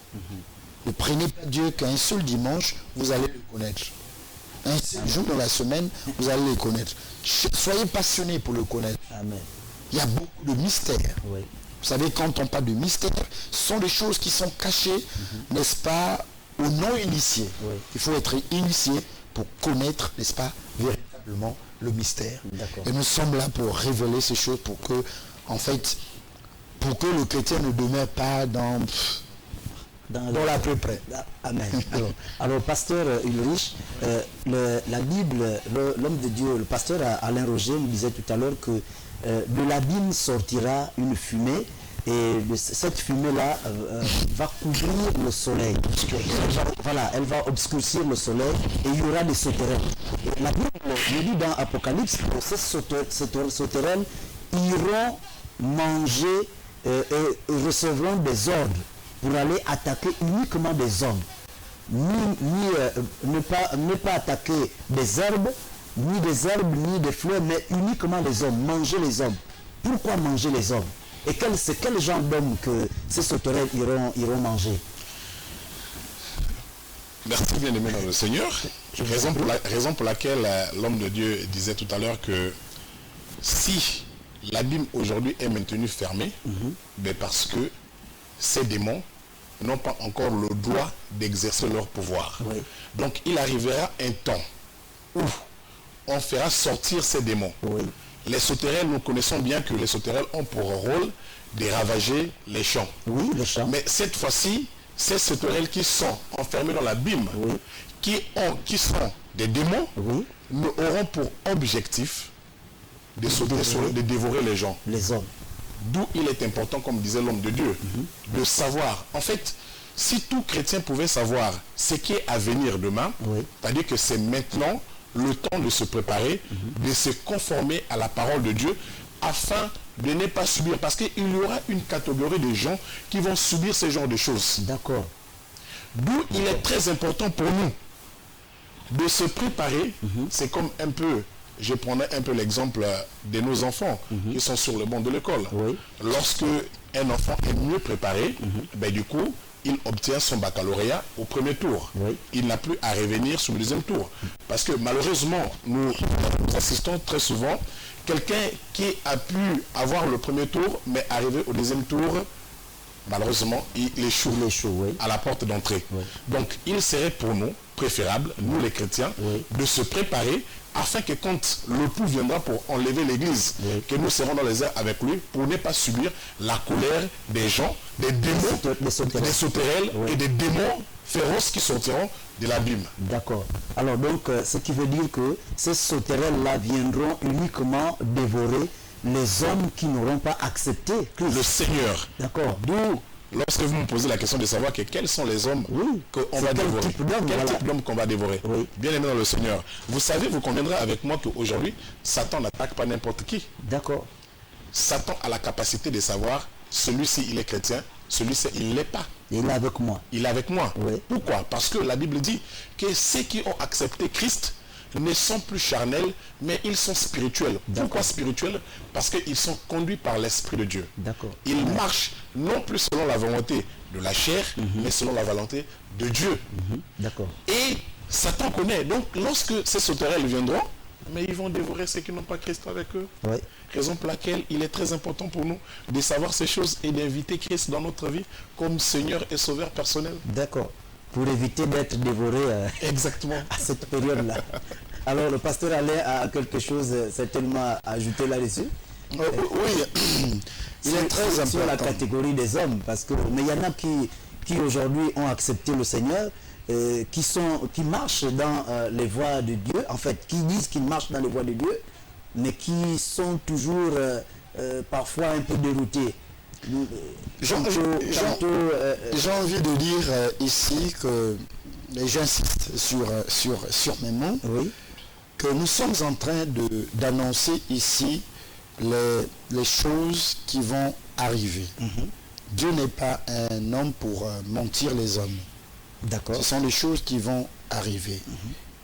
Ne prenez pas Dieu qu'un seul dimanche, vous allez le connaître. Un seul jour dans la semaine, vous allez le connaître. Soyez passionnés pour le connaître. Amen. Il y a beaucoup de mystères. Vous savez, quand on parle de mystères, ce sont des choses qui sont cachées, n'est-ce pas, aux non-initiés. Il faut être initié pour connaître, n'est-ce pas, véritablement le mystère. Et nous sommes là pour révéler ces choses, pour que, en fait, pour que le chrétien ne demeure pas dans la peu près. Amen. Alors pasteur Ulrich, la Bible, l'homme de Dieu, le pasteur Alain Roger nous disait tout à l'heure que de l'abîme sortira une fumée, et cette fumée-là va couvrir le soleil. Voilà, elle va obscurcir le soleil et il y aura des sauterelles. Et la Bible nous dit dans Apocalypse que ces sauterelles iront manger et recevront des ordres pour aller attaquer uniquement des hommes. Ne pas attaquer des herbes, ni des fleurs, mais uniquement les hommes, manger les hommes. Pourquoi manger les hommes? Et c'est quel genre d'hommes que ces sauterelles iront manger? Merci bien aimé dans le Seigneur. Raison pour laquelle l'homme de Dieu disait tout à l'heure que si l'abîme aujourd'hui est maintenue fermée, mais parce que ces démons n'ont pas encore le droit d'exercer leur pouvoir. Oui. Donc il arrivera un temps où on fera sortir ces démons. Oui. Les sauterelles, nous connaissons bien que les sauterelles ont pour rôle de ravager les champs. Oui, les champs. Mais cette fois-ci, ces sauterelles qui sont enfermées dans l'abîme, Oui. qui sont des démons, Oui. auront pour objectif de sauter de dévorer les gens. Les hommes. D'où il est important, comme disait l'homme de Dieu, de savoir. En fait, si tout chrétien pouvait savoir ce qui est à venir demain, Oui. c'est-à-dire que c'est maintenant le temps de se préparer, de se conformer à la parole de Dieu, afin de ne pas subir. Parce qu'il y aura une catégorie de gens qui vont subir ce genre de choses. D'accord. D'où il est très important pour nous de se préparer. C'est comme un peu, je prenais un peu l'exemple de nos enfants qui sont sur le banc de l'école. Oui. Lorsque un enfant est mieux préparé, ben du coup, il obtient son baccalauréat au premier tour. Oui. Il n'a plus à revenir sur le deuxième tour. Parce que malheureusement, nous assistons très souvent, quelqu'un qui a pu avoir le premier tour, mais arrivé au deuxième tour, malheureusement, il échoue oui. à la porte d'entrée. Oui. Donc, il serait pour nous préférable, nous les chrétiens, Oui. de se préparer afin que quand le pouls viendra pour enlever l'église, Oui. que nous serons dans les airs avec lui pour ne pas subir la colère des gens, des démons, Des sauterelles. des sauterelles Oui. et des démons féroces qui sortiront de l'abîme. D'accord. Alors donc, ce qui veut dire que ces sauterelles-là viendront uniquement dévorer les hommes qui n'auront pas accepté Christ. Le Seigneur. D'accord. D'où, lorsque vous me posez la question de savoir quels sont les hommes Oui. qu'on C'est va quel dévorer, type d'homme, quel voilà. type d'homme qu'on va dévorer, Oui. bien aimé dans le Seigneur. Vous savez, vous conviendrez avec moi qu'aujourd'hui, Satan n'attaque pas n'importe qui. D'accord. Satan a la capacité de savoir celui-ci il est chrétien, celui-ci il ne l'est pas. Il est avec moi. Il est avec moi. Oui. Pourquoi? Parce que la Bible dit que ceux qui ont accepté Christ ne sont plus charnels, mais ils sont spirituels. Pourquoi spirituels? Parce qu'ils sont conduits par l'Esprit de Dieu. D'accord. Ils marchent non plus selon la volonté de la chair, mais selon la volonté de Dieu. D'accord. Et Satan connaît. Donc lorsque ces sauterelles viendront, mais ils vont dévorer ceux qui n'ont pas Christ avec eux. Oui. Raison pour laquelle il est très important pour nous de savoir ces choses et d'inviter Christ dans notre vie comme Seigneur et Sauveur personnel. D'accord. Pour éviter d'être dévoré Exactement. à cette période-là. Alors, le pasteur Alain a quelque chose certainement à ajouter là-dessus. Oui, il est très important. Sur la catégorie des hommes, parce que mais il y en a qui aujourd'hui ont accepté le Seigneur, qui marchent dans les voies de Dieu, en fait, qui disent qu'ils marchent dans les voies de Dieu, mais qui sont toujours parfois un peu déroutés. J'ai envie de dire ici que, et j'insiste sur mes mots, Oui. que nous sommes en train d'annoncer ici les choses qui vont arriver. Dieu n'est pas un homme pour mentir les hommes. D'accord. Ce sont les choses qui vont arriver.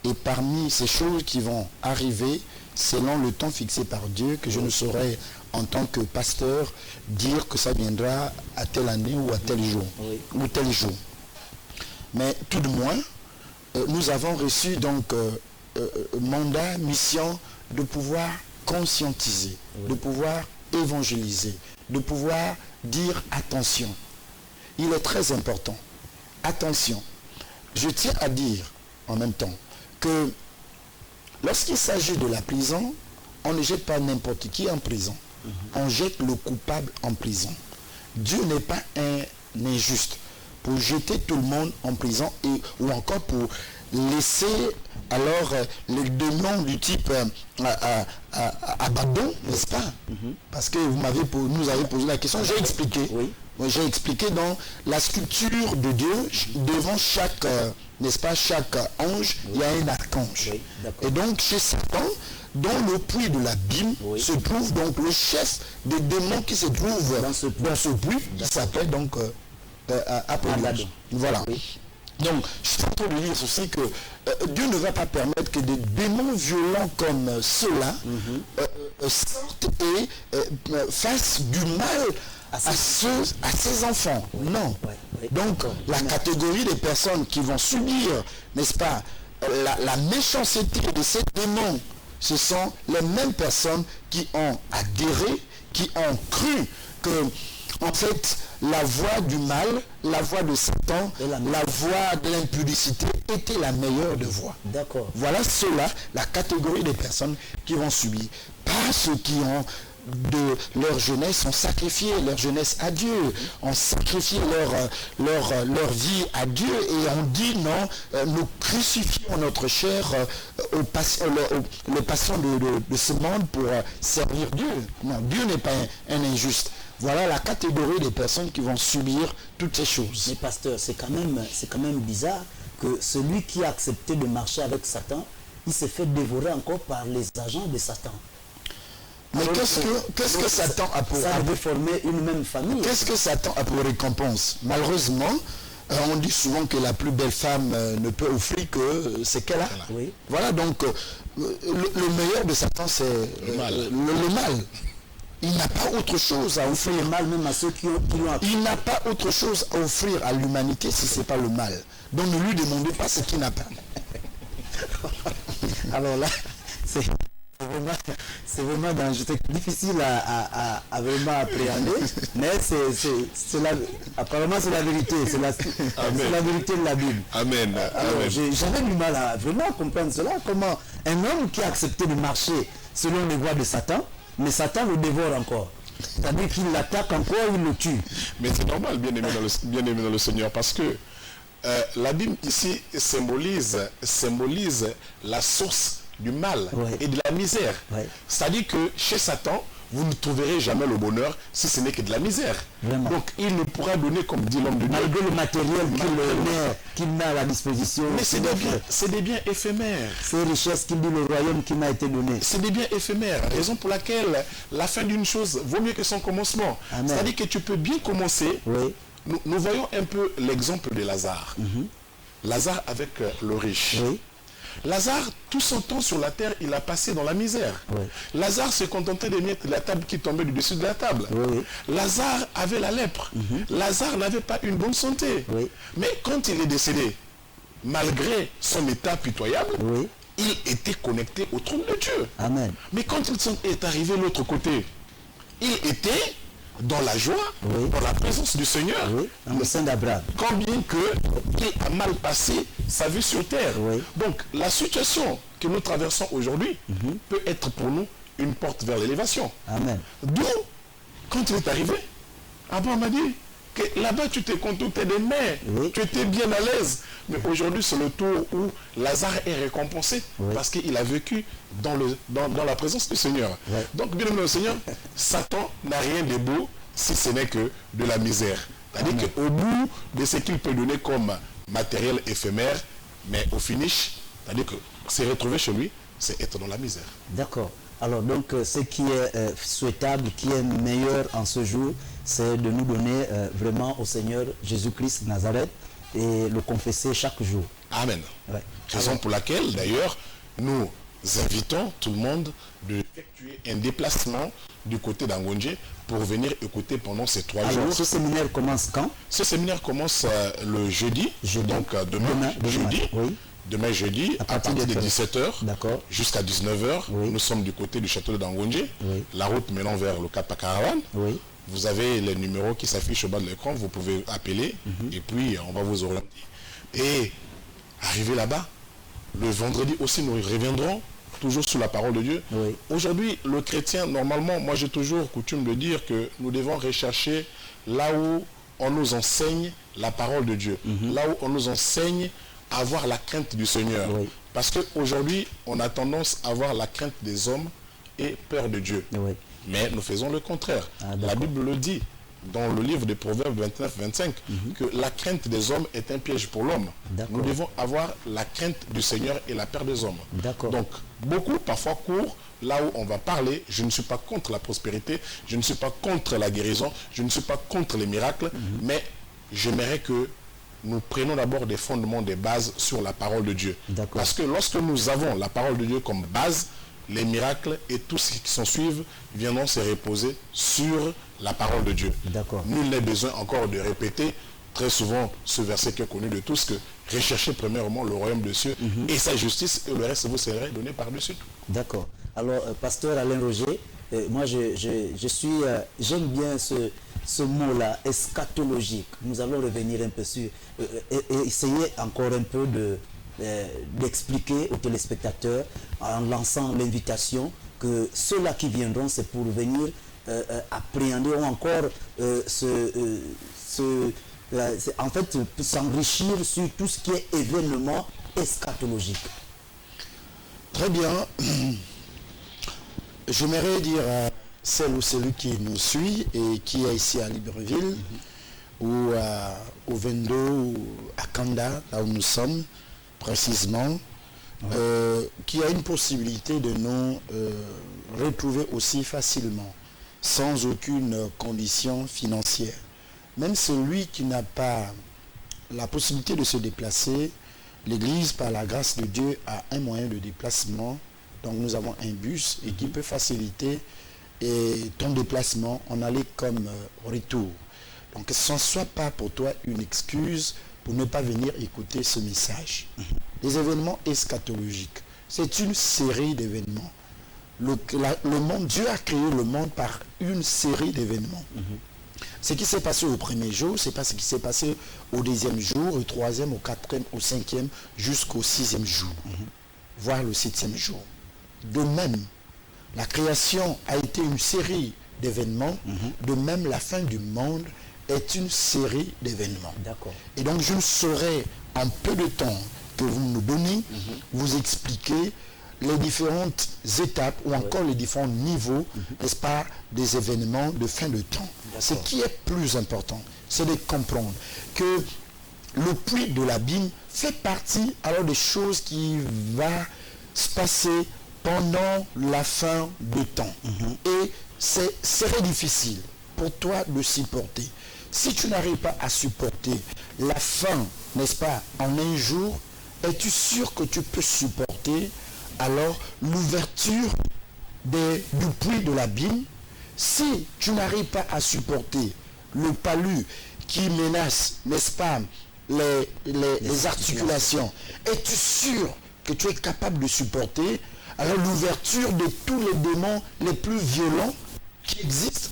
Et parmi ces choses qui vont arriver, selon le temps fixé par Dieu, que je ne saurais en tant que pasteur dire que ça viendra à telle année ou à tel jour, Oui. ou tel jour. Mais tout de moins, nous avons reçu donc mandat, mission de pouvoir conscientiser, de pouvoir évangéliser, de pouvoir dire attention. Il est très important. Attention. Je tiens à dire en même temps que lorsqu'il s'agit de la prison, on ne jette pas n'importe qui en prison. On jette le coupable en prison. Dieu n'est pas un injuste pour jeter tout le monde en prison ou encore pour laisser alors les démons du type Abaddon, n'est-ce pas? Parce que nous avez posé la question, j'ai expliqué. Oui. J'ai expliqué dans la structure de Dieu, devant chaque, n'est-ce pas, chaque ange, il y a un archange. Oui, d'accord. Et donc chez Satan, dans le puits de l'abîme, Oui. se trouve donc le chef des démons qui se trouve Dans ce puits, qui s'appelle donc Apollyon. Abaddon. Voilà. Oui. Donc, je suis en train de dire aussi que Dieu ne va pas permettre que des démons violents comme ceux-là sortent et fassent du mal à ces enfants. Non. Ouais. Donc, la catégorie des personnes qui vont subir, n'est-ce pas, la méchanceté de ces démons ce sont les mêmes personnes qui ont adhéré, qui ont cru que, en fait, la voie du mal, la voie de Satan, la voie de l'impudicité était la meilleure de voies. D'accord. Voilà ceux-là, la catégorie des personnes qui vont subir. Pas ceux qui ont de leur jeunesse, ont sacrifié leur jeunesse à Dieu, ont sacrifié leur vie à Dieu et ont dit non, nous crucifions notre chair aux passions de ce monde pour servir Dieu. Non, Dieu n'est pas un injuste. Voilà la catégorie des personnes qui vont subir toutes ces choses. Mais pasteur, c'est quand même bizarre que celui qui a accepté de marcher avec Satan, il s'est fait dévorer encore par les agents de Satan. Mais qu'est-ce que Satan a pour... Ça a déformé une même famille. Qu'est-ce que Satan a pour récompense? Malheureusement, on dit souvent que la plus belle femme ne peut offrir que ce qu'elle a. Oui. Voilà, donc le meilleur de Satan, c'est le mal. Il n'a pas autre chose à offrir. Le mal même à ceux qui l'ont appris. Il n'a pas autre chose à offrir à l'humanité si ce n'est pas le mal. Donc ne lui demandez pas ce qu'il n'a pas. Alors là, c'est vraiment difficile à vraiment appréhender, mais apparemment c'est la vérité, c'est la vérité de la Bible. Amen. Alors j'avais du mal à vraiment comprendre cela, comment un homme qui a accepté de marcher selon les voies de Satan, mais Satan le dévore encore. C'est-à-dire qu'il l'attaque encore, il le tue. Mais c'est normal, bien aimé dans le Seigneur, parce que la Bible ici symbolise la source du mal et de la misère. C'est-à-dire que chez Satan, vous ne trouverez jamais le bonheur si ce n'est que de la misère. Vraiment. Donc il ne pourra donner, comme dit l'homme de Dieu, malgré le matériel qu'il met à la disposition. Mais c'est des biens éphémères. Ces richesses qu'il dit le royaume qui m'a été donné. C'est des biens éphémères. Raison pour laquelle la fin d'une chose vaut mieux que son commencement. C'est-à-dire que tu peux bien commencer. Oui. Nous voyons un peu l'exemple de Lazare. Lazare avec le riche. Oui. Lazare, tout son temps sur la terre, il a passé dans la misère. Oui. Lazare se contentait de mettre la table qui tombait du dessus de la table. Oui. Lazare avait la lèpre. Lazare n'avait pas une bonne santé. Oui. Mais quand il est décédé, malgré son état pitoyable, oui, il était connecté au trône de Dieu. Amen. Mais quand il est arrivé de l'autre côté, il était dans la joie, oui, dans la présence du Seigneur, oui, dans le sein d'Abraham. Combien qu'il a mal passé sa vie sur terre. Oui. Donc la situation que nous traversons aujourd'hui peut être pour nous une porte vers l'élévation. Amen. D'où, quand il est arrivé, Abraham m'a dit que là-bas tu t'es contenté des mers, oui, tu étais bien à l'aise. Mais aujourd'hui c'est le tour où Lazare est récompensé, oui, parce qu'il a vécu dans la présence du Seigneur. Oui. Donc bien aimé le Seigneur, Satan n'a rien de beau si ce n'est que de la misère. C'est-à-dire qu'au bout de ce qu'il peut donner comme matériel éphémère, mais au finish, c'est-à-dire que c'est retrouvé chez lui, c'est être dans la misère. D'accord. Alors donc ce qui est souhaitable, qui est meilleur en ce jour, c'est de nous donner vraiment au Seigneur Jésus-Christ de Nazareth et le confesser chaque jour. Amen. Ouais. Raison pour laquelle d'ailleurs nous invitons tout le monde d'effectuer un déplacement du côté d'Angonje pour venir écouter pendant ces 3 jours. Ce séminaire commence quand? Ce séminaire commence le jeudi, donc demain jeudi. Oui. Demain jeudi, à partir de 17h jusqu'à 19h, oui, nous sommes du côté du château de Dangonje, oui, la route menant vers le Cap Caravan. Oui. Vous avez les numéros qui s'affichent au bas de l'écran, vous pouvez appeler et puis on va vous orienter. Et arrivé là-bas, le vendredi aussi nous reviendrons toujours sous la parole de Dieu. Oui. Aujourd'hui, le chrétien, normalement, moi j'ai toujours coutume de dire que nous devons rechercher là où on nous enseigne la parole de Dieu, là où on nous enseigne à avoir la crainte du Seigneur. Oui. Parce qu'aujourd'hui, on a tendance à avoir la crainte des hommes et peur de Dieu. Oui. Mais nous faisons le contraire. La Bible le dit dans le livre des Proverbes 29-25 que la crainte des hommes est un piège pour l'homme. Nous devons avoir la crainte du Seigneur et la peur des hommes. Donc, beaucoup parfois courent là où on va parler. Je ne suis pas contre la prospérité, je ne suis pas contre la guérison, je ne suis pas contre les miracles, mais j'aimerais que nous prenons d'abord des fondements, des bases sur la parole de Dieu. Parce que lorsque nous avons la parole de Dieu comme base, les miracles et tout ce qui s'en suivent viendront se reposer sur la parole de Dieu. Nul n'est besoin encore de répéter très souvent ce verset qui est connu de tous, que recherchez premièrement le royaume de cieux et sa justice, et le reste vous sera donné par-dessus tout. D'accord. Alors, pasteur Alain Roger, moi j'aime bien ce mot-là, eschatologique. Nous allons revenir un peu sur, et essayer encore un peu d'expliquer aux téléspectateurs en lançant l'invitation que ceux-là qui viendront, c'est pour venir appréhender ou encore en fait s'enrichir sur tout ce qui est événement eschatologique. Très bien. J'aimerais dire à celle ou celui qui nous suit et qui est ici à Libreville ou au Vendo ou à Kanda, là où nous sommes précisément, qui a une possibilité de nous retrouver aussi facilement, sans aucune condition financière. Même celui qui n'a pas la possibilité de se déplacer, l'Église, par la grâce de Dieu, a un moyen de déplacement. Donc nous avons un bus et qui peut faciliter ton déplacement en aller comme retour. Donc que ce ne soit pas pour toi une excuse pour ne pas venir écouter ce message. Les événements eschatologiques, c'est une série d'événements. Le monde, Dieu a créé le monde par une série d'événements. Ce qui s'est passé au premier jour, c'est pas ce qui s'est passé au deuxième jour, au troisième, au quatrième, au cinquième, jusqu'au sixième jour, voire le septième jour. De même, la création a été une série d'événements, de même la fin du monde est une série d'événements. D'accord. Et donc je ne saurais, en peu de temps que vous nous donnez, vous expliquer les différentes étapes ou encore les différents niveaux, n'est-ce pas, des événements de fin de temps. Ce qui est plus important, c'est de comprendre que le puits de l'abîme fait partie alors des choses qui vont se passer pendant la fin de temps. Et serait difficile pour toi de supporter. Si tu n'arrives pas à supporter la fin, n'est-ce pas, en un jour, es-tu sûr que tu peux supporter alors l'ouverture du puits de l'abîme? Si tu n'arrives pas à supporter le palu qui menace, n'est-ce pas, les articulations, es-tu sûr que tu es capable de supporter alors l'ouverture de tous les démons les plus violents qui existent?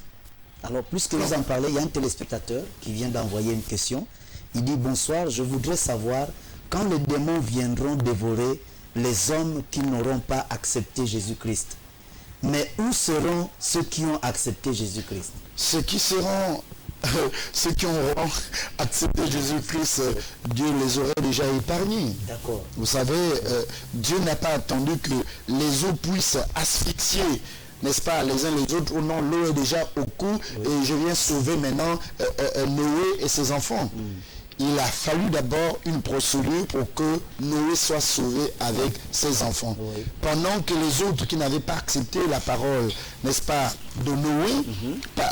Alors, puisque vous en parlez, il y a un téléspectateur qui vient d'envoyer une question. Il dit: bonsoir, je voudrais savoir quand les démons viendront dévorer les hommes qui n'auront pas accepté Jésus-Christ. Mais où seront ceux qui ont accepté Jésus-Christ? Ceux qui auront accepté Jésus-Christ, Dieu les aurait déjà épargnés. D'accord. Vous savez, Dieu n'a pas attendu que les eaux puissent asphyxier, n'est-ce pas, les uns les autres. Oh non, l'eau est déjà au cou et je viens sauver maintenant Noé et ses enfants. Il a fallu d'abord une procédure pour que Noé soit sauvé avec ses enfants. Pendant que les autres qui n'avaient pas accepté la parole, n'est-ce pas, de Noé,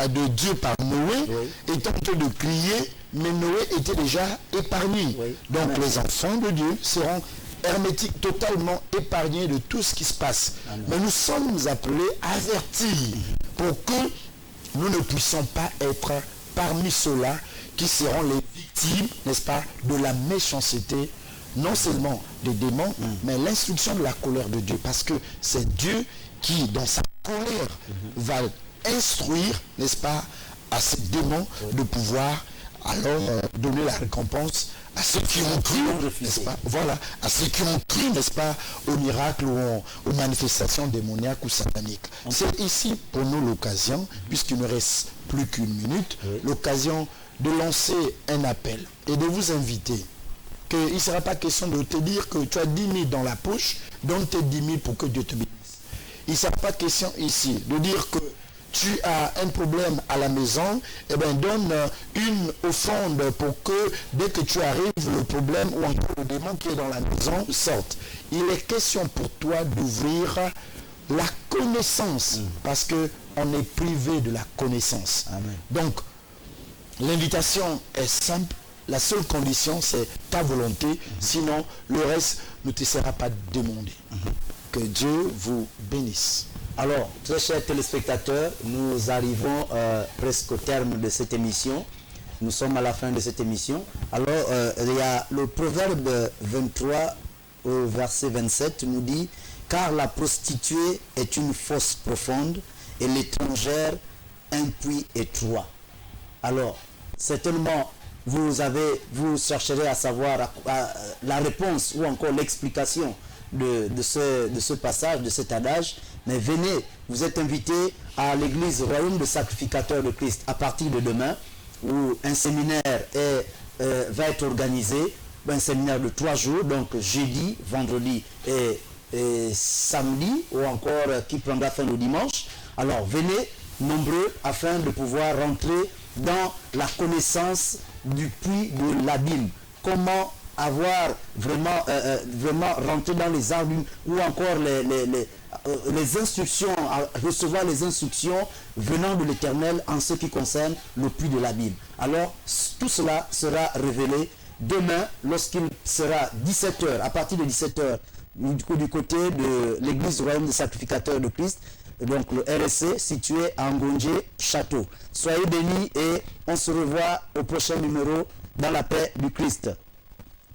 de Dieu par Noé, étaient en train de crier, mais Noé était déjà épargné. Donc les enfants de Dieu seront hermétiques, totalement épargnés de tout ce qui se passe. Mais nous sommes appelés, avertis, pour que nous ne puissions pas être parmi ceux-là qui seront les victimes, n'est-ce pas, de la méchanceté, non seulement des démons, mais l'instruction de la colère de Dieu. Parce que c'est Dieu qui, dans sa colère, va instruire, n'est-ce pas, à ces démons de pouvoir alors donner la récompense à ceux qui ont cru, n'est-ce pas, voilà, à ceux qui ont cru, n'est-ce pas, aux miracles ou aux manifestations démoniaques ou sataniques. C'est ici pour nous l'occasion, puisqu'il ne reste plus qu'une minute, l'occasion de lancer un appel et de vous inviter. Il ne sera pas question de te dire que tu as 10 000 dans la poche, donne tes 10 000 pour que Dieu te bénisse. Il ne sera pas question ici de dire que tu as un problème à la maison, eh bien donne une offrande pour que dès que tu arrives, le problème ou encore le démon qui est dans la maison sorte. Il est question pour toi d'ouvrir la connaissance, parce qu'on est privé de la connaissance. Amen. Donc, l'invitation est simple. La seule condition, c'est ta volonté. Sinon, le reste ne te sera pas demandé. Que Dieu vous bénisse. Alors, très chers téléspectateurs, nous arrivons presque au terme de cette émission. Nous sommes à la fin de cette émission. Alors, il y a le proverbe 23 au verset 27 nous dit car la prostituée est une fosse profonde et l'étrangère un puits étroit. Alors, certainement, vous chercherez à savoir la réponse ou encore l'explication de ce passage, de cet adage, mais venez, vous êtes invités à l'église Royaume de Sacrificateur de Christ à partir de demain, où un séminaire va être organisé, un séminaire de 3 jours, donc jeudi, vendredi et samedi, ou encore qui prendra fin le dimanche. Alors venez nombreux afin de pouvoir rentrer dans la connaissance du puits de l'abîme. Comment avoir vraiment rentrer dans les arguments ou encore les instructions, recevoir les instructions venant de l'Éternel en ce qui concerne le puits de l'abîme. Alors tout cela sera révélé demain lorsqu'il sera 17h, à partir de 17h du côté de l'église royaume des sacrificateurs de Christ, donc le RSC situé à Ngonje Château. Soyez bénis et on se revoit au prochain numéro dans la paix du Christ.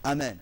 Amen.